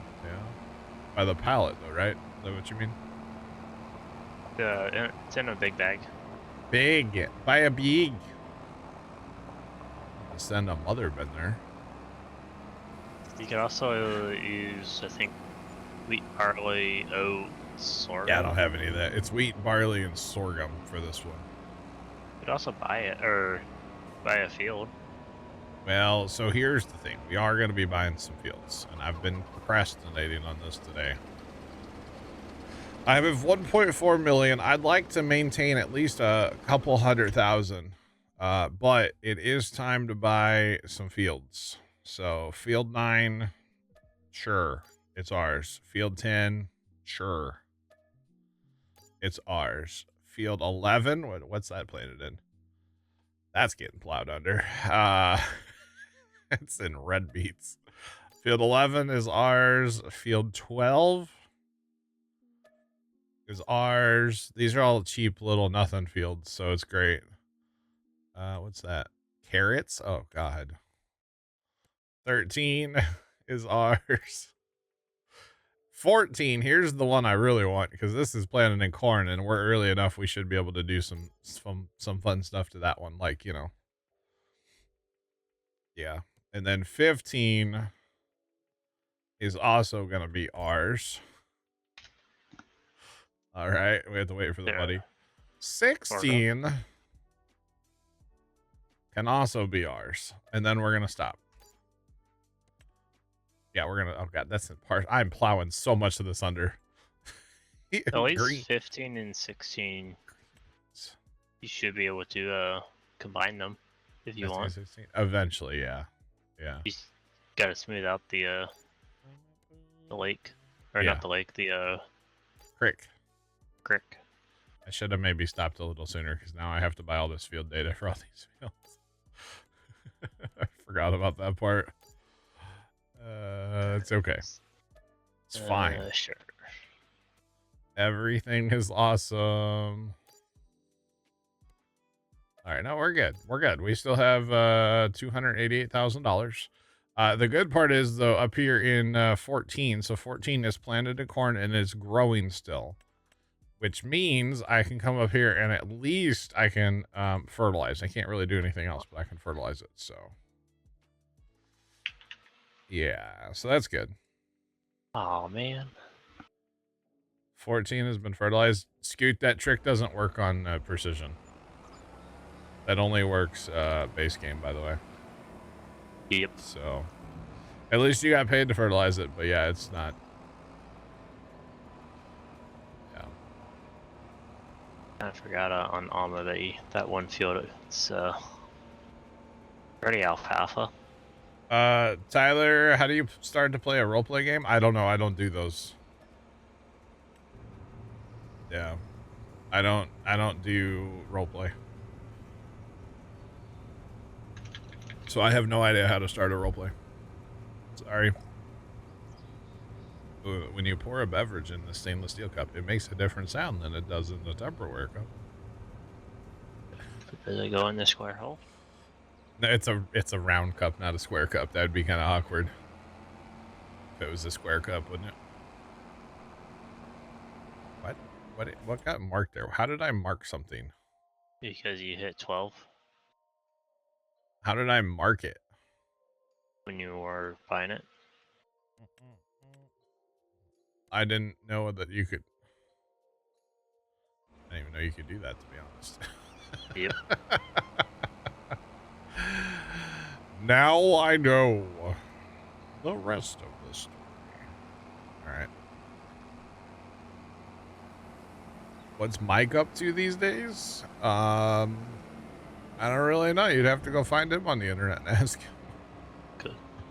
By the pallet, though, right? Is that what you mean?
It's in a big bag.
Big. Buy a big. Send a mother bin there.
You can also use, I think, wheat, barley, oats, sorghum.
Yeah, I don't have any of that. It's wheat, barley, and sorghum for this one.
You could also buy it, or buy a field.
Well, so here's the thing. We are going to be buying some fields, and I've been procrastinating on this today. I have 1.4 million. I'd like to maintain at least a couple 100,000. But it is time to buy some fields. So field 9, sure, it's ours. Field 10, sure, it's ours. Field 11, what's that planted in? That's getting plowed under. It's in red beets. Field 11 is ours. Field 12 is ours. These are all cheap little nothing fields, so it's great. What's that? Carrots? Oh, God. 13 is ours. 14, here's the one I really want, because this is planted in corn, and we're early enough, we should be able to do some fun stuff to that one, like, you know. Yeah. And then 15 is also going to be ours. All right, we have to wait for the buddy. 16 can also be ours, and then we're going to stop. Yeah, we're going to, oh God, that's in part. I'm plowing so much of this under.
At least 15 and 16, you should be able to combine them if you
15,
want.
16. Eventually, yeah. Yeah.
You just gotta smooth out the lake. Or
Yeah.
not the lake, the
Crick.
creek.
I should have maybe stopped a little sooner, because now I have to buy all this field data for all these fields. I forgot about that part. It's okay. It's fine.
Sure.
Everything is awesome. All right, no, we're good. We're good. We still have $288,000. The good part is though up here in 14, so 14 is planted in corn and it's growing still, which means I can come up here and at least I can fertilize. I can't really do anything else, but I can fertilize it. So yeah, so that's good.
Oh man.
14 has been fertilized. Scoot, that trick doesn't work on precision. That only works base game, by the way.
Yep.
So at least you got paid to fertilize it, but yeah, it's not. Yeah.
I forgot on Alma that one field it's already alfalfa.
Tyler, how do you start to play a roleplay game? I don't know. I don't do those. Yeah. I don't do roleplay. So I have no idea how to start a roleplay. Sorry. When you pour a beverage in the stainless steel cup, it makes a different sound than it does in the Tupperware cup.
Does it go in the square hole?
No, it's a round cup, not a square cup. That'd be kind of awkward. If it was a square cup, wouldn't it? What got marked there? How did I mark something?
Because you hit 12
How did I mark it?
when you were buying it.
I didn't know that you could. I didn't even know you could do that, to be honest.
Yep.
Now I know the rest of the story. All right. What's Mike up to these days? I don't really know. You'd have to go find him on the internet and ask him.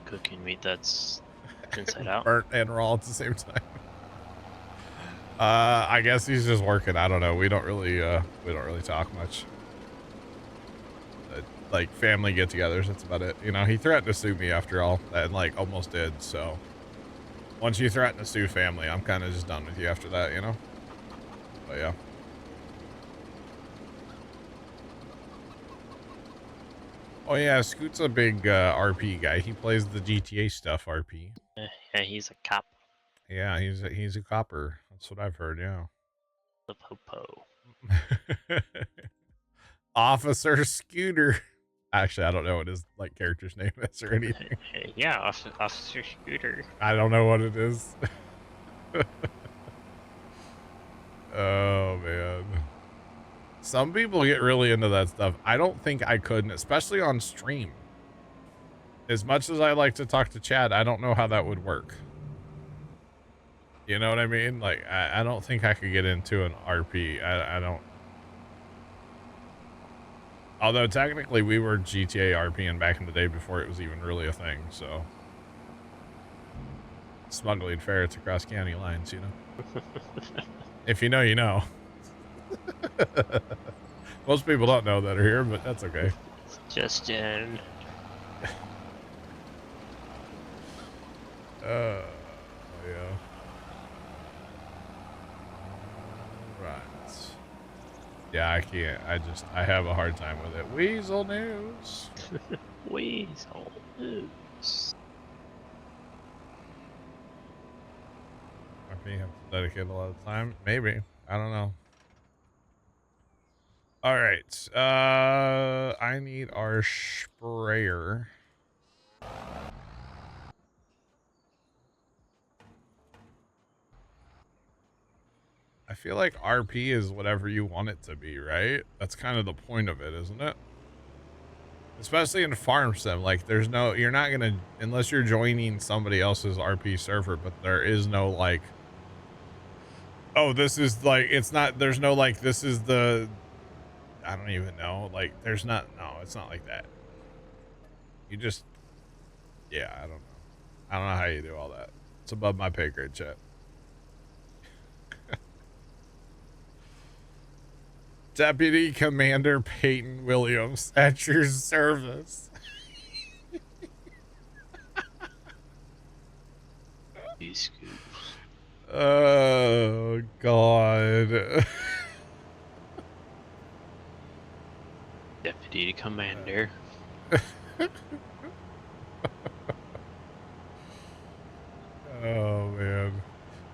Cooking meat that's inside out.
Burnt and raw at the same time. I guess he's just working. I don't know. We don't really talk much. Like family get-togethers. That's about it. You know, he threatened to sue me after all, and like almost did. So once you threaten to sue family, I'm kind of just done with you after that. You know. But yeah. Oh yeah, Scoot's a big RP guy. He plays the GTA stuff RP.
Yeah, he's a cop.
Yeah, he's a copper. That's what I've heard. Yeah.
The popo.
Officer Scooter. Actually, I don't know what his like character's name is or anything.
Yeah, Officer Scooter.
I don't know what it is. Oh man. Some people get really into that stuff. I don't think I could, especially on stream. As much as I like to talk to Chad, I don't know how that would work. You know what I mean? Like, I don't think I could get into an RP. I don't. Although technically we were GTA RPing back in the day before it was even really a thing, so. Smuggling ferrets across county lines, you know? If you know, you know. Most people don't know that are here, but that's okay.
Justin.
Yeah. Right. Yeah, I can't. I have a hard time with it. Weasel news.
Weasel news.
RP have to dedicate a lot of time. Maybe. I don't know. All right. I need our sprayer. I feel like RP is whatever you want it to be, right? That's kind of the point of it, isn't it? Especially in farm sim, like there's no, you're not gonna, unless you're joining somebody else's RP server, but there is no like, oh, this is like, it's not, there's no like, this is the, I don't even know, like there's not, no, it's not like that. You just, yeah, I don't know. I don't know how you do all that. It's above my pay grade, chat. Deputy Commander Peyton Williams at your service. Oh, God.
Deputy Commander.
Oh man,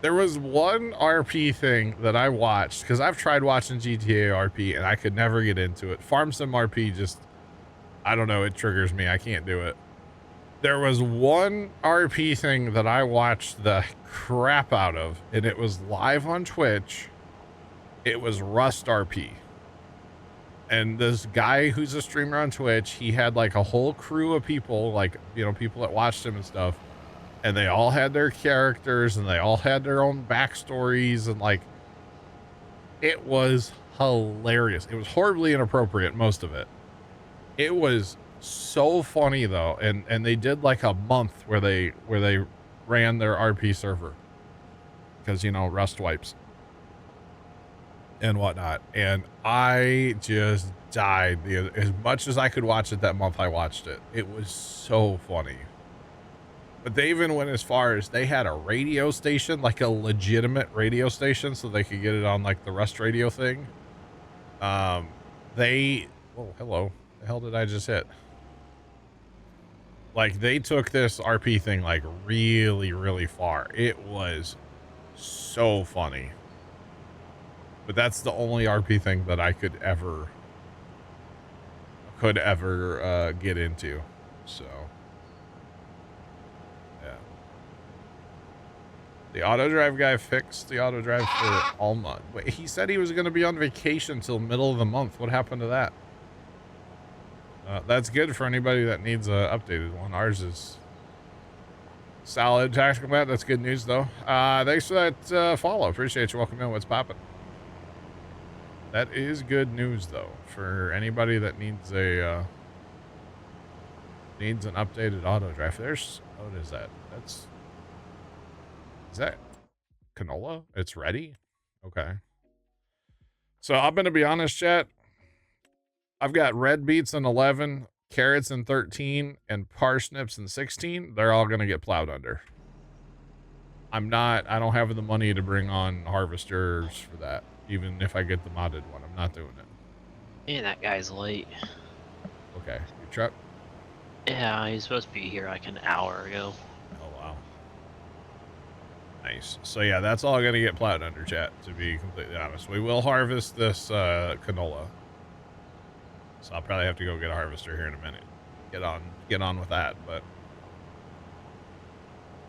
there was one RP thing that I watched because I've tried watching GTA RP and I could never get into it. Farm Sim RP just, I don't know, it triggers me. I can't do it. There was one RP thing that I watched the crap out of, and it was live on Twitch. It was Rust RP. And this guy who's a streamer on Twitch, he had like a whole crew of people, like, you know, people that watched him and stuff. And they all had their characters and they all had their own backstories. And like, it was hilarious. It was horribly inappropriate, most of it. It was so funny though. And they did like a month where they ran their RP server. Because, you know, Rust wipes and whatnot. And I just died. As much as I could watch it that month, I watched it. It was so funny. But they even went as far as they had a radio station, like a legitimate radio station, so they could get it on like the Rust radio thing. Oh, hello. The hell did I just hit? Like, they took this RP thing like really, really far. It was so funny. But that's the only RP thing that I could ever get into. So yeah. The auto drive guy fixed the auto drive for Alma. Wait, he said he was going to be on vacation till middle of the month. What happened to that? That's good for anybody that needs a updated one. Ours is solid. Tactical Matt, that's good news though. Thanks for that follow. Appreciate you. Welcome in. What's poppin'? That is good news though for anybody that needs a needs an updated auto drive. There's, what is that? Is that canola? It's ready? Okay. So I'm gonna be honest, chat. I've got red beets in 11, carrots in 13, and parsnips in 16. They're all gonna get plowed under. I don't have the money to bring on harvesters for that. Even if I get the modded one, I'm not doing it.
Man, that guy's late.
Okay, your truck?
Yeah, he's supposed to be here like an hour ago.
Oh, wow. Nice. So, yeah, that's all going to get plowed under, chat, to be completely honest. We will harvest this canola. So I'll probably have to go get a harvester here in a minute. Get on with that, but...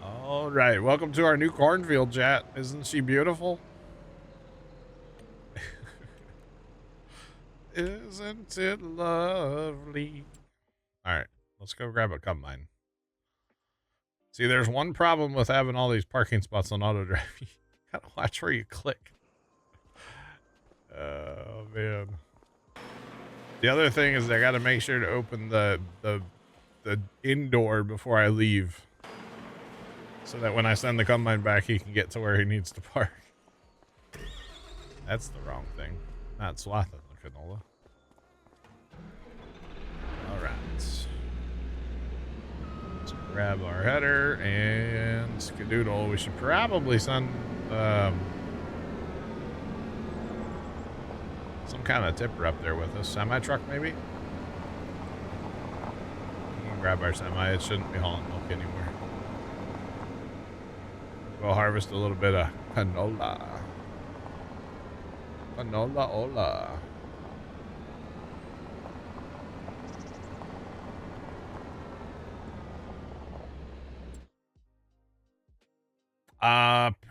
All right, welcome to our new cornfield, chat. Isn't she beautiful? Isn't it lovely? All right, let's go grab a combine. See, there's one problem with having all these parking spots on auto drive. You gotta watch where you click. Oh man. The other thing is I gotta make sure to open the indoor before I leave, so that when I send the combine back, he can get to where he needs to park. That's the wrong thing. Not swathing the canola. All right. Let's grab our header and skedoodle. We should probably send some kind of tipper up there with us. Semi truck, maybe? We can grab our semi. It shouldn't be hauling milk anymore. We'll harvest a little bit of canola. Canola ola.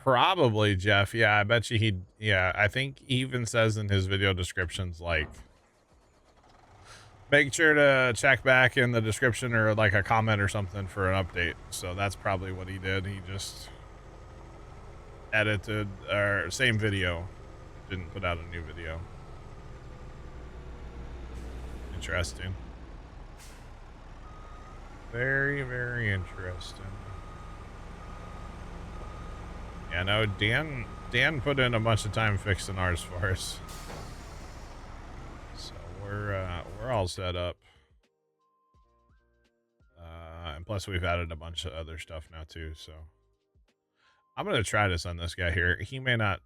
Probably, Jeff. Yeah, I bet you yeah, I think he even says in his video descriptions, like, make sure to check back in the description or like a comment or something for an update. So that's probably what he did. He just edited or same video, didn't put out a new video. Interesting. Very, very interesting. Yeah, no, Dan put in a bunch of time fixing ours for us. So we're all set up. And plus we've added a bunch of other stuff now too, so I'm gonna try to send this guy here. He may not.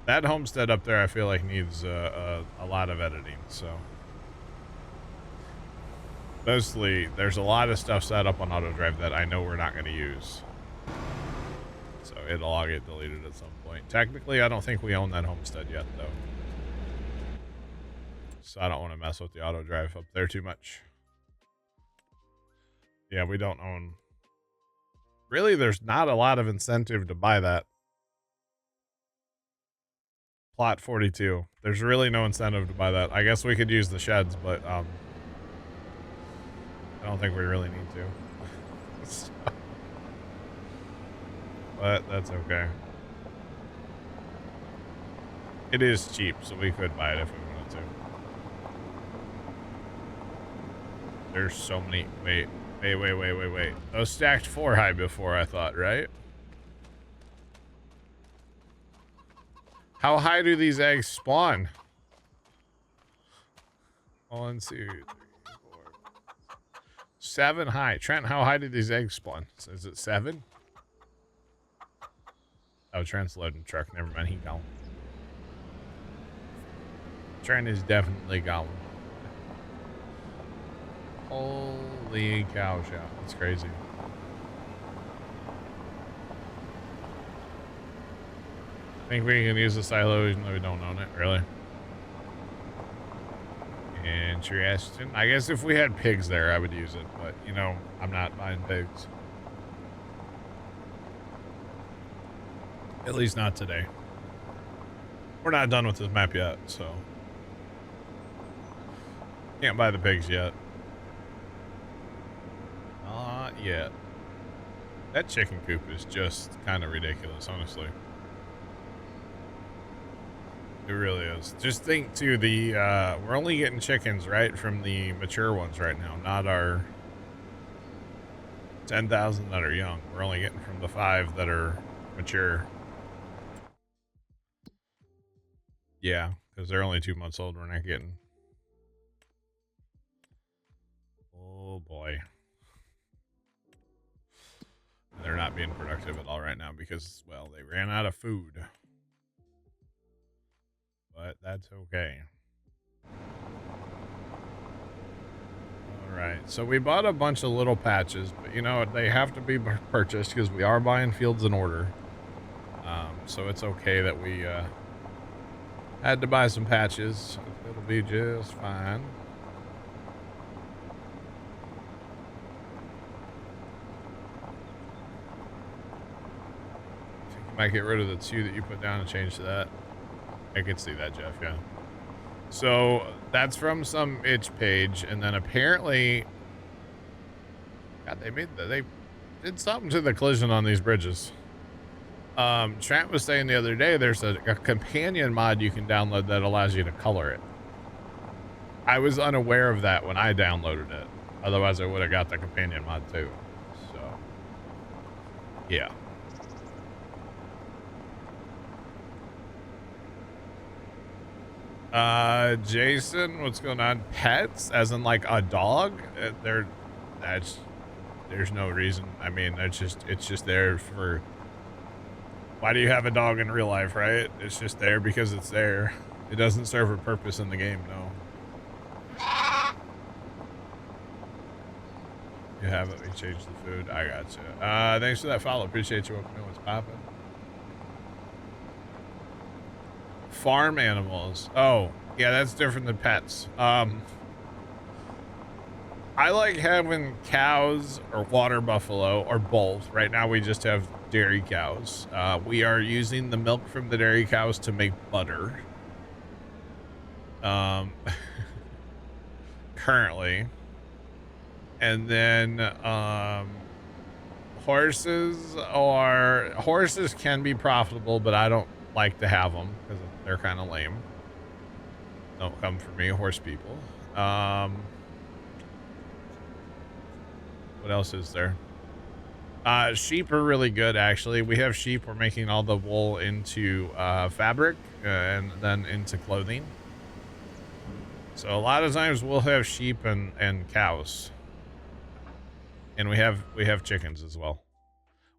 That homestead up there I feel like needs a lot of editing, so Mostly, there's a lot of stuff set up on auto drive that I know we're not going to use. So it'll all get deleted at some point. Technically, I don't think we own that homestead yet, though. So I don't want to mess with the auto drive up there too much. Yeah, we don't own... Really, there's not a lot of incentive to buy that. Plot 42. There's really no incentive to buy that. I guess we could use the sheds, but I don't think we really need to. So, but that's okay. It is cheap, so we could buy it if we wanted to. There's so many... Wait. Those stacked 4 high before, I thought, right? How high do these eggs spawn? 1, 2, 3, 4. 7 high. Trent, how high did these eggs spawn? Is it 7? Oh, Trent's loading truck. Never mind. He gone. Trent is definitely gone. Holy cow shot. That's crazy. Think we can use the silo even though we don't own it, really? Interesting. I guess if we had pigs there, I would use it, but, you know, I'm not buying pigs. At least not today. We're not done with this map yet, so... Can't buy the pigs yet. Not yet. That chicken coop is just kind of ridiculous, honestly. It really is. Just think, too, we're only getting chickens, right, from the mature ones right now, not our 10,000 that are young. We're only getting from the 5 that are mature. Yeah, because they're only 2 months old. We're not getting... Oh, boy. They're not being productive at all right now because, well, they ran out of food. But that's okay. Alright, so we bought a bunch of little patches, but you know, they have to be purchased because we are buying fields in order. So it's okay that we had to buy some patches. It'll be just fine. I think you might get rid of the 2 that you put down and change to that. I could see that, Jeff, yeah. So that's from some itch page, and then apparently, God, they did something to the collision on these bridges. Trent was saying the other day there's a companion mod you can download that allows you to color it. I was unaware of that when I downloaded it. Otherwise, I would have got the companion mod too. So, yeah. Jason, what's going on? Pets, as in like a dog? There's no reason. I mean, it's just there for... Why do you have a dog in real life, right? It's just there because it's there. It doesn't serve a purpose in the game, no. You haven't. We changed the food. I gotcha. Thanks for that follow. Appreciate you. Welcome in. What's poppin'? Farm animals. Oh, yeah, that's different than pets. I like having cows or water buffalo or both. Right now we just have dairy cows. We are using the milk from the dairy cows to make butter. Currently. And then horses can be profitable, but I don't like to have them because they're kind of lame. Don't come for me, horse people. What else is there? Sheep are really good, actually. We have sheep. We're making all the wool into fabric and then into clothing. So a lot of times we'll have sheep and cows. And we have chickens as well.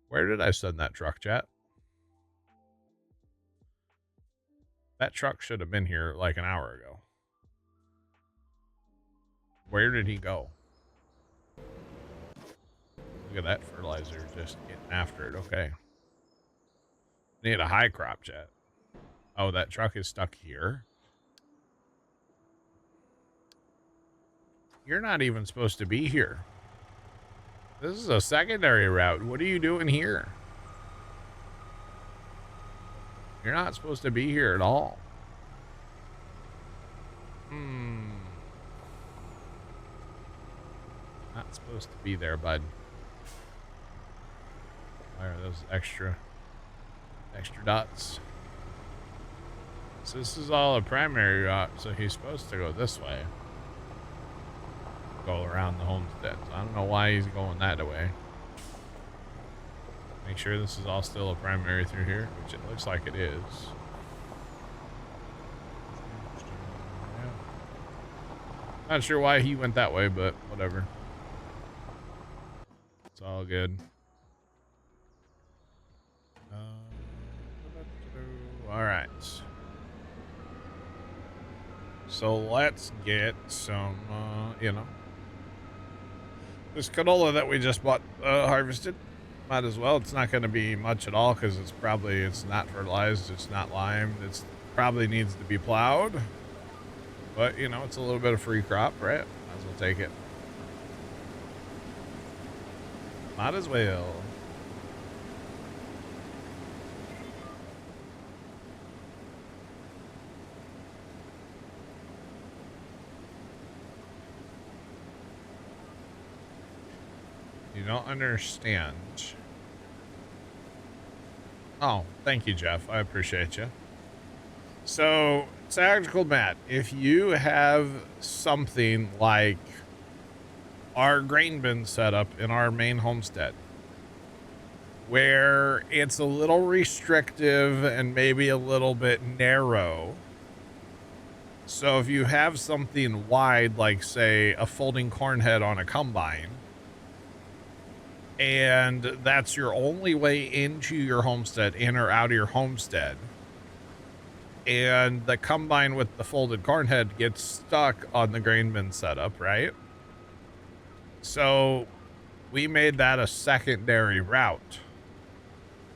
Where did I send that truck, chat? That truck should have been here like an hour ago. Where did he go? Look at that fertilizer just getting after it. Okay. Need a high crop, chat. Oh, that truck is stuck here. You're not even supposed to be here. This is a secondary route. What are you doing here? You're not supposed to be here at all. Not supposed to be there, bud. Why are those extra dots? So this is all a primary route, so he's supposed to go this way. Go around the homestead. So I don't know why he's going that way. Make sure this is all still a primary through here, which it looks like it is. Not sure why he went that way, but whatever. It's all good. All right. So let's get some, you know, this canola that we just bought harvested. Might as well. It's not going to be much at all because it's not fertilized. It's not limed. It's probably needs to be plowed. But, you know, it's a little bit of free crop, right? Might as well take it. Might as well. You don't understand. Oh, thank you, Jeff. I appreciate you. So, Tactical Matt, if you have something like our grain bin setup in our main homestead, where it's a little restrictive and maybe a little bit narrow. So if you have something wide, like say a folding corn head on a combine, and that's your only way into your homestead, in or out of your homestead, and the combine with the folded corn head gets stuck on the grain bin setup, right? So we made that a secondary route.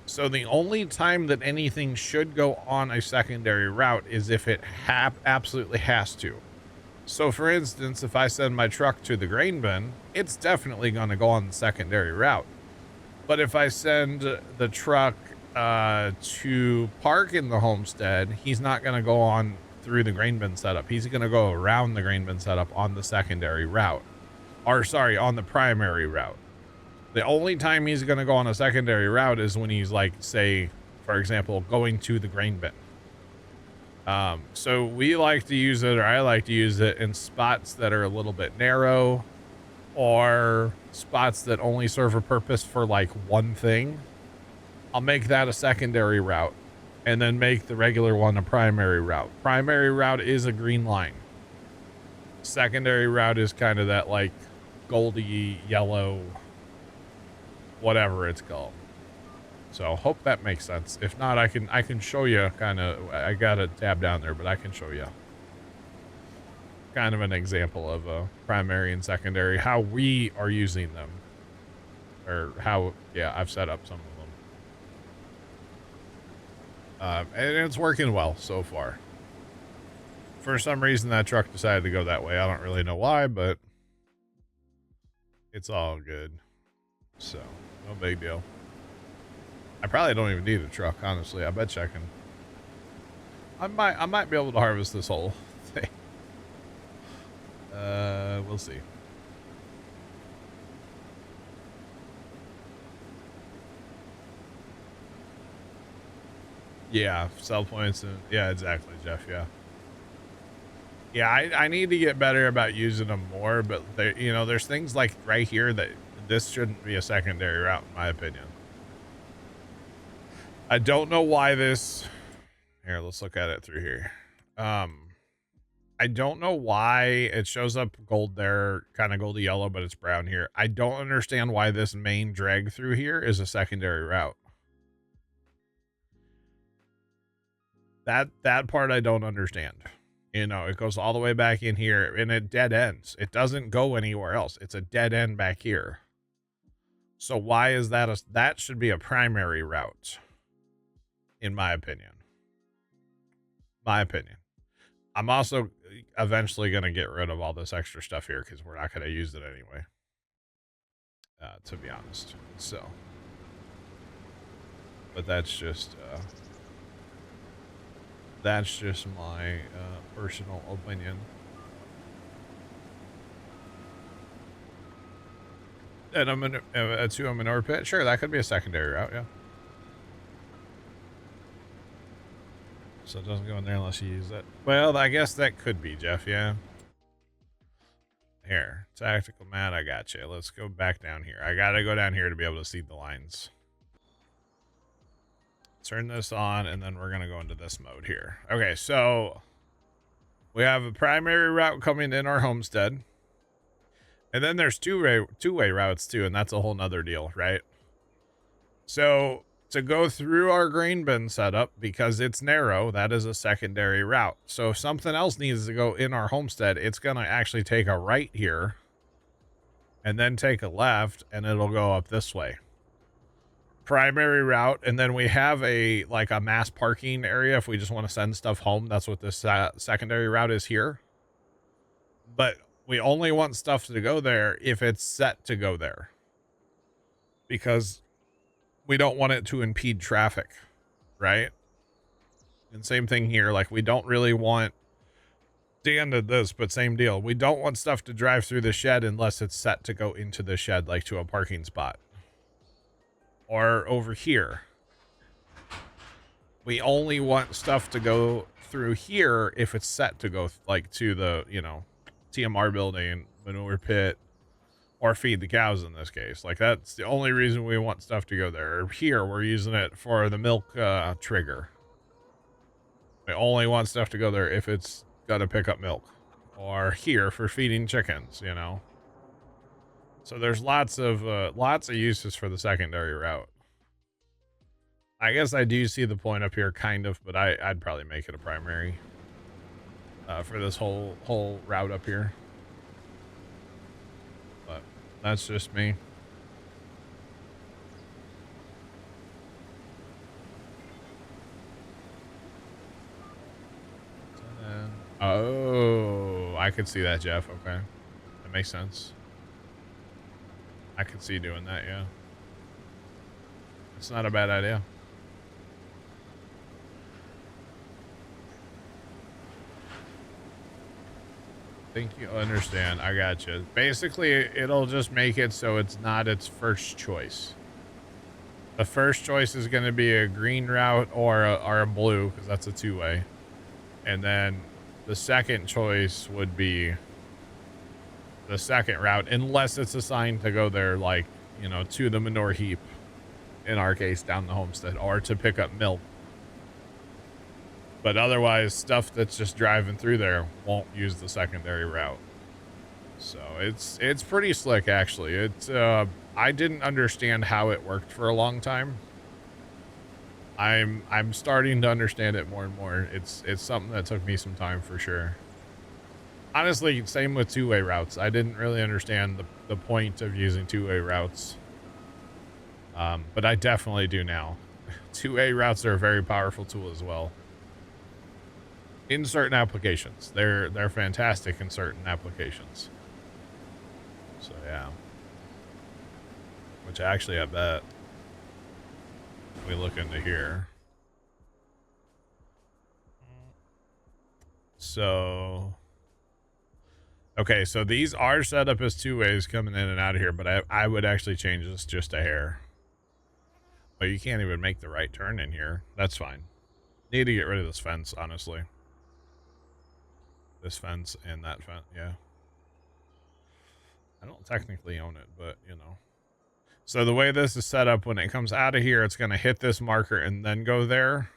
So the only time that anything should go on a secondary route is if it absolutely has to. So for instance, if I send my truck to the grain bin, it's definitely going to go on the secondary route. But if I send the truck to park in the homestead, he's not going to go on through the grain bin setup. He's going to go around the grain bin setup on the secondary route. Or sorry, on the primary route. The only time he's going to go on a secondary route is when he's like, say, for example, going to the grain bin. So we like to use it, or I like to use it in spots that are a little bit narrow, or spots that only serve a purpose for like one thing. I'll make that a secondary route and then make the regular one a primary route. Primary route is a green line. Secondary route is kind of that like goldy yellow, whatever it's called. So hope that makes sense. If not, I can show you kind of, I got a tab down there, but I can show you kind of an example of a primary and secondary, how we are using them, or how, yeah, I've set up some of them. And it's working well so far. For some reason, that truck decided to go that way. I don't really know why, but it's all good. So no big deal. I probably don't even need a truck, honestly. I bet you I can. I might be able to harvest this whole thing. We'll see. Yeah, sell points and yeah, exactly, Jeff. Yeah. Yeah, I need to get better about using them more, but there, you know, there's things like right here that this shouldn't be a secondary route, in my opinion. I don't know why this. Here, let's look at it through here. I don't know why it shows up gold there, kind of goldy yellow, but it's brown here. I don't understand why this main drag through here is a secondary route. That part I don't understand. You know, it goes all the way back in here and it dead ends. It doesn't go anywhere else. It's a dead end back here. So why is that that should be a primary route, in my opinion. I'm also eventually going to get rid of all this extra stuff here because we're not going to use it anyway, to be honest. So, but that's just my personal opinion. And to a manure pit, sure, that could be a secondary route, yeah. So it doesn't go in there unless you use it. Well, I guess that could be, Jeff, yeah. Here, tactical mat, I got you. Let's go back down here. I gotta go down here to be able to see the lines. Turn this on, and then we're gonna go into this mode here. Okay, so we have a primary route coming in our homestead. And then there's two-way routes too, and that's a whole nother deal, right? So to go through our grain bin setup, because it's narrow, that is a secondary route. So if something else needs to go in our homestead, it's going to actually take a right here and then take a left, and it'll go up this way. Primary route, and then we have a mass parking area if we just want to send stuff home. That's what this secondary route is here. But we only want stuff to go there if it's set to go there, because we don't want it to impede traffic, right? And same thing here. Like, we don't really want, Dan did this, but same deal. We don't want stuff to drive through the shed unless it's set to go into the shed, like to a parking spot. Or over here. We only want stuff to go through here if it's set to go like to the, TMR building, manure pit, or feed the cows in this case. Like, that's the only reason we want stuff to go there. Here, we're using it for the milk trigger. We only want stuff to go there if it's gonna pick up milk. Or here for feeding chickens, So there's lots of uses for the secondary route. I guess I do see the point up here, kind of, but I'd probably make it a primary for this whole route up here. But that's just me. Oh, I could see that, Jeff. Okay, that makes sense. I could see doing that, yeah. It's not a bad idea. Think you understand. I got you. Basically, it'll just make it so it's not its first choice. The first choice is going to be a green route or a blue, because that's a two-way. And then the second choice would be the second route, unless it's assigned to go there, like, to the manure heap, in our case, down the homestead, or to pick up milk. But otherwise, stuff that's just driving through there won't use the secondary route. So it's pretty slick, actually. It's I didn't understand how it worked for a long time. I'm starting to understand it more and more. It's something that took me some time for sure. Honestly, same with two-way routes. I didn't really understand the point of using two-way routes. But I definitely do now. Two-way routes are a very powerful tool as well. In certain applications. They're fantastic in certain applications. So yeah. Which actually, I bet we look into here. So okay, so these are set up as two ways coming in and out of here, but I would actually change this just a hair. But you can't even make the right turn in here. That's fine. Need to get rid of this fence, honestly. This fence and that fence, yeah. I don't technically own it, but, So the way this is set up, when it comes out of here, it's going to hit this marker and then go there.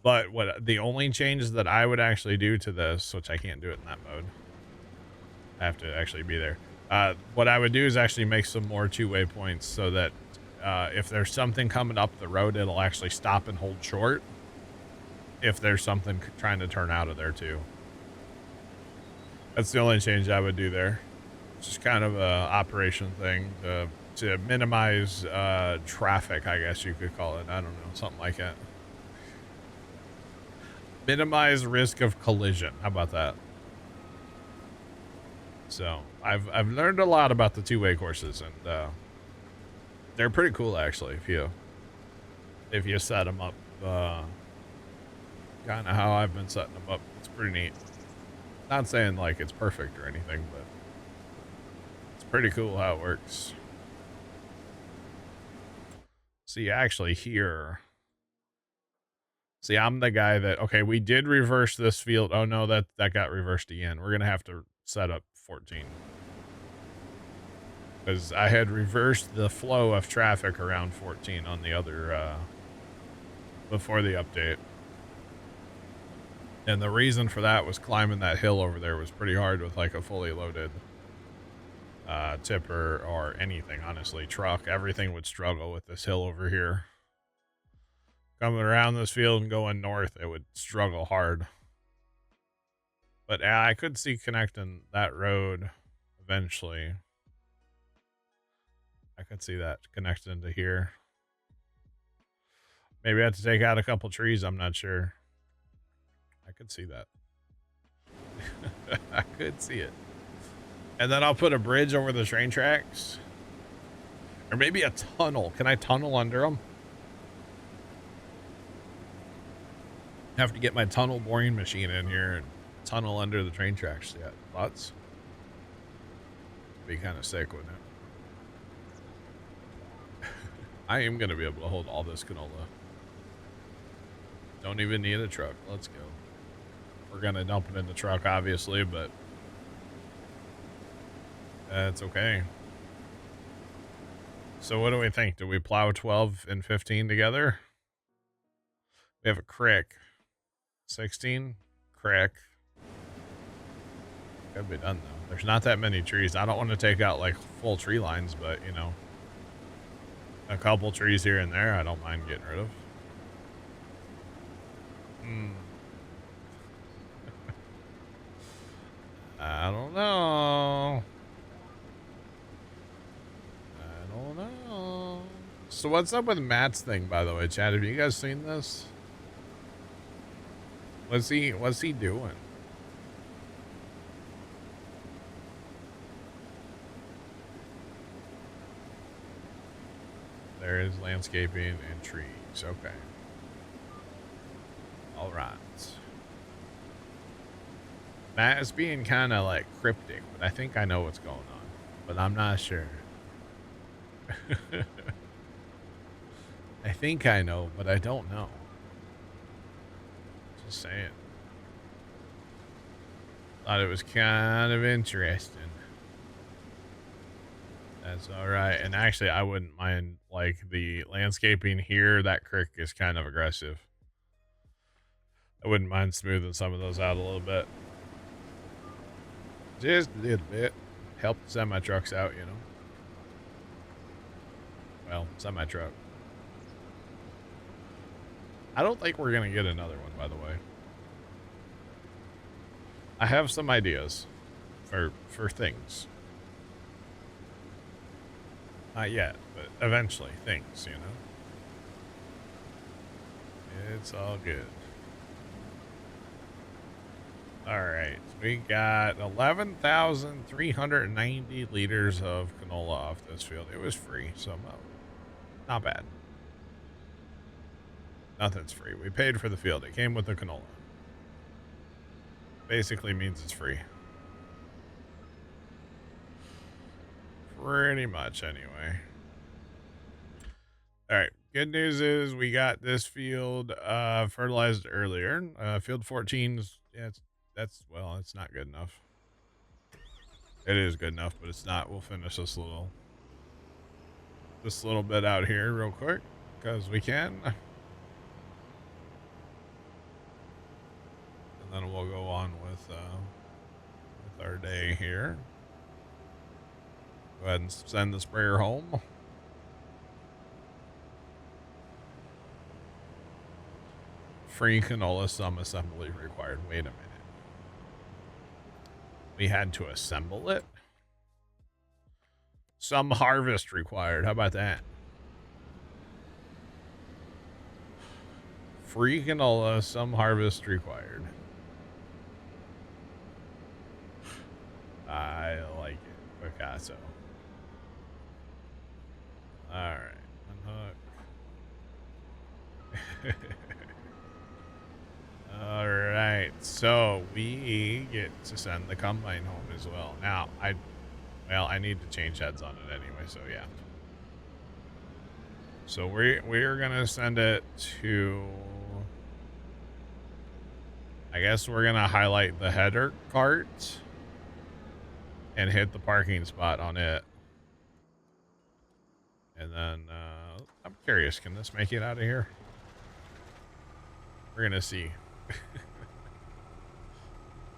But the only changes that I would actually do to this, which I can't do it in that mode. I have to actually be there. What I would do is actually make some more two-way points so that if there's something coming up the road, it'll actually stop and hold short. If there's something trying to turn out of there too. That's the only change I would do there. It's just kind of a operation thing to to minimize traffic, I guess you could call it. I don't know, something like that. Minimize risk of collision. How about that? So I've learned a lot about the two-way courses, and they're pretty cool actually. If you set them up, kind of how I've been setting them up, it's pretty neat. Not saying like it's perfect or anything, but it's pretty cool how it works. See, actually here, see, I'm the guy that, okay, we did reverse this field. Oh no, that got reversed again. We're gonna have to set up 14. Because I had reversed the flow of traffic around 14 on the other, before the update. And the reason for that was climbing that hill over there was pretty hard with like a fully loaded tipper or anything, honestly. Truck, everything would struggle with this hill over here. Coming around this field and going north, it would struggle hard. But I could see connecting that road eventually. I could see that connecting to here. Maybe I have to take out a couple trees, I'm not sure. I could see that. I could see it. And then I'll put a bridge over the train tracks. Or maybe a tunnel. Can I tunnel under them? Have to get my tunnel boring machine in here and tunnel under the train tracks. Yeah, thoughts? Be kind of sick, wouldn't it? I am going to be able to hold all this canola. Don't even need a truck. Let's go. We're going to dump it in the truck, obviously, but that's okay. So what do we think? Do we plow 12 and 15 together? We have a crick. 16? Crick. Could be done, though. There's not that many trees. I don't want to take out, like, full tree lines, but, you know, a couple trees here and there, I don't mind getting rid of. I don't know. I don't know. So what's up with Matt's thing, by the way, Chad? Have you guys seen this? What's he doing? There is landscaping and trees. Okay. All right. Matt is being kind of like cryptic, but I think I know what's going on, but I'm not sure. I think I know, but I don't know. Just saying. Thought it was kind of interesting. That's all right. And actually, I wouldn't mind, like, the landscaping here. That creek is kind of aggressive. I wouldn't mind smoothing some of those out a little bit. Just a little bit. Help the semi-trucks out, you know. Well, semi-truck. I don't think we're going to get another one, by the way. I have some ideas for things. Not yet, but eventually things, you know. It's all good. All right, we got 11,390 liters of canola off this field. It was free, so not bad. Nothing's free. We paid for the field. It came with the canola. Basically means it's free. Pretty much, anyway. All right. Good news is we got this field fertilized earlier. Field 14's, yeah, it's not good enough. It is good enough, but it's not. We'll finish this little bit out here real quick because we can. And then we'll go on with our day here. Go ahead and send the sprayer home. Free canola, some assembly required. Wait a minute. We had to assemble it? Some harvest required. How about that? Free canola, some harvest required. I like it. Picasso. Alright. Unhook. Alright. So we get to send the combine home as well. Now, I need to change heads on it anyway, so yeah. So we're gonna send it to, I guess we're gonna highlight the header cart and hit the parking spot on it. And then I'm curious, can this make it out of here? We're gonna see.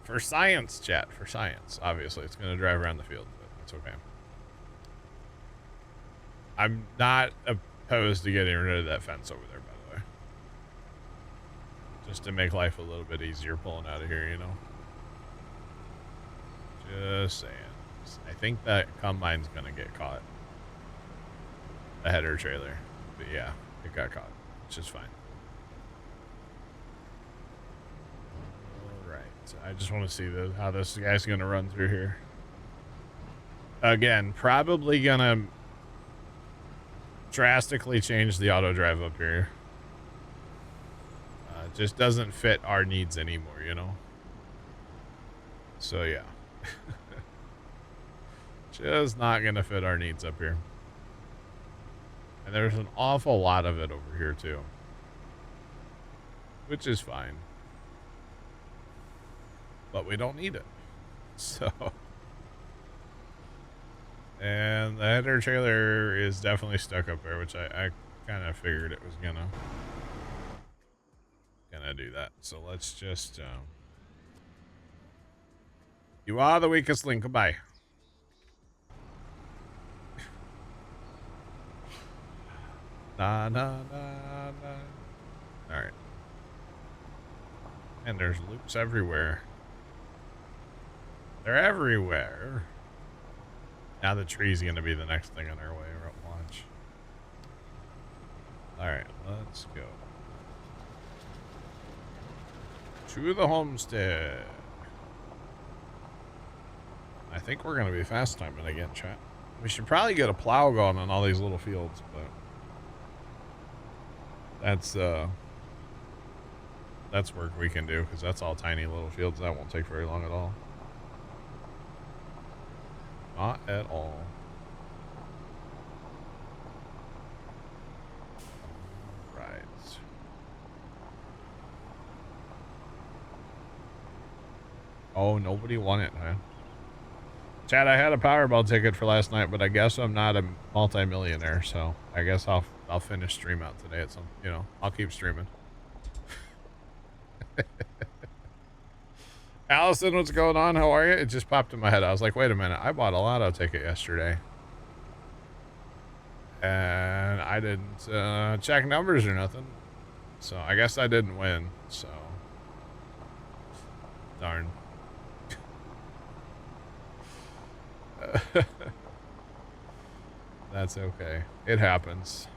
For science, chat, for science. Obviously, it's gonna drive around the field, but it's okay. I'm not opposed to getting rid of that fence over there, by the way. Just to make life a little bit easier pulling out of here, you know? Just saying. I think that combine's gonna get caught. The header trailer. But yeah, it got caught, which is fine. Alright, I just want to see how this guy's gonna run through here. Again, probably gonna drastically change the auto drive up here. It just doesn't fit our needs anymore, you know? So yeah. Just not gonna fit our needs up here. And there's an awful lot of it over here too, which is fine, but we don't need it. So, and the header trailer is definitely stuck up there, which I kind of figured it was gonna do that. So let's just you are the weakest link. Goodbye. Na na na na. All right. And there's loops everywhere. They're everywhere. Now the tree's gonna be the next thing on our way. Watch. All right, let's go to the homestead. I think we're gonna be fast timing again, chat. We should probably get a plow going on all these little fields, but that's work we can do because that's all tiny little fields. That won't take very long at all. Not at all. Right. Oh, nobody won it, huh? Chad, I had a Powerball ticket for last night, but I guess I'm not a multi-millionaire, so I guess I'll finish stream out today at some, you know, I'll keep streaming. Allison, what's going on? How are you? It just popped in my head. I was like, wait a minute, I bought a lotto ticket yesterday. And I didn't check numbers or nothing. So I guess I didn't win, so darn. That's okay. It happens.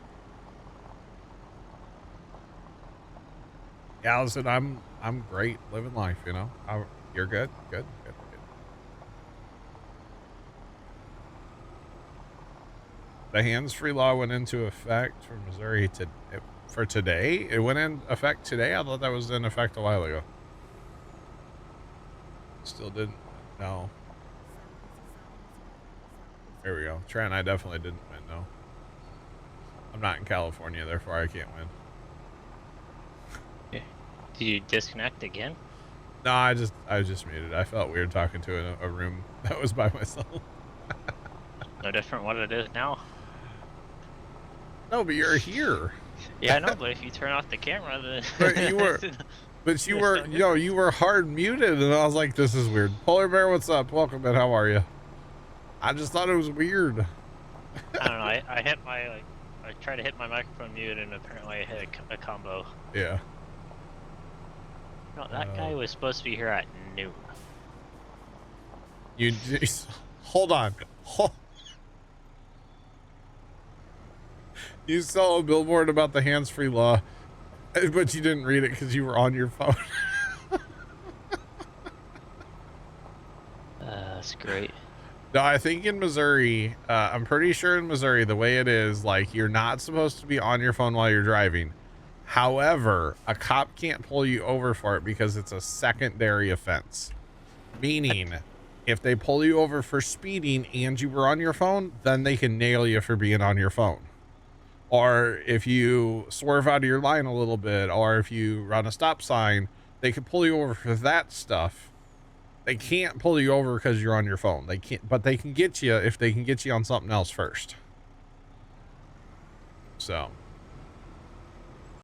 Allison, I'm great, living life, you know. You're good? Good. The hands-free law went into effect for Missouri for today. It went in effect today. I thought that was in effect a while ago. Still didn't. No. There we go. Trent, I definitely didn't win. No. I'm not in California, therefore I can't win.
Did you disconnect again?
No, I was just muted. I felt weird talking to a room that was by myself.
No different what it is now.
No, but you're here.
Yeah, I know, but if you turn off the camera, then...
you were hard muted, and I was like, this is weird. Polar Bear, what's up? Welcome, man. How are you? I just thought it was weird.
I don't know. I hit my, I tried to hit my microphone mute, and apparently I hit a combo.
Yeah.
No, that guy was supposed to be here at noon.
Hold on. You saw a billboard about the hands-free law, but you didn't read it because you were on your phone.
That's great.
No, I think in Missouri, I'm pretty sure in Missouri, the way it is, like, you're not supposed to be on your phone while you're driving. However, a cop can't pull you over for it because it's a secondary offense. Meaning, if they pull you over for speeding and you were on your phone, then they can nail you for being on your phone. Or if you swerve out of your line a little bit, or if you run a stop sign, they can pull you over for that stuff. They can't pull you over because you're on your phone. They can't, but they can get you if they can get you on something else first. So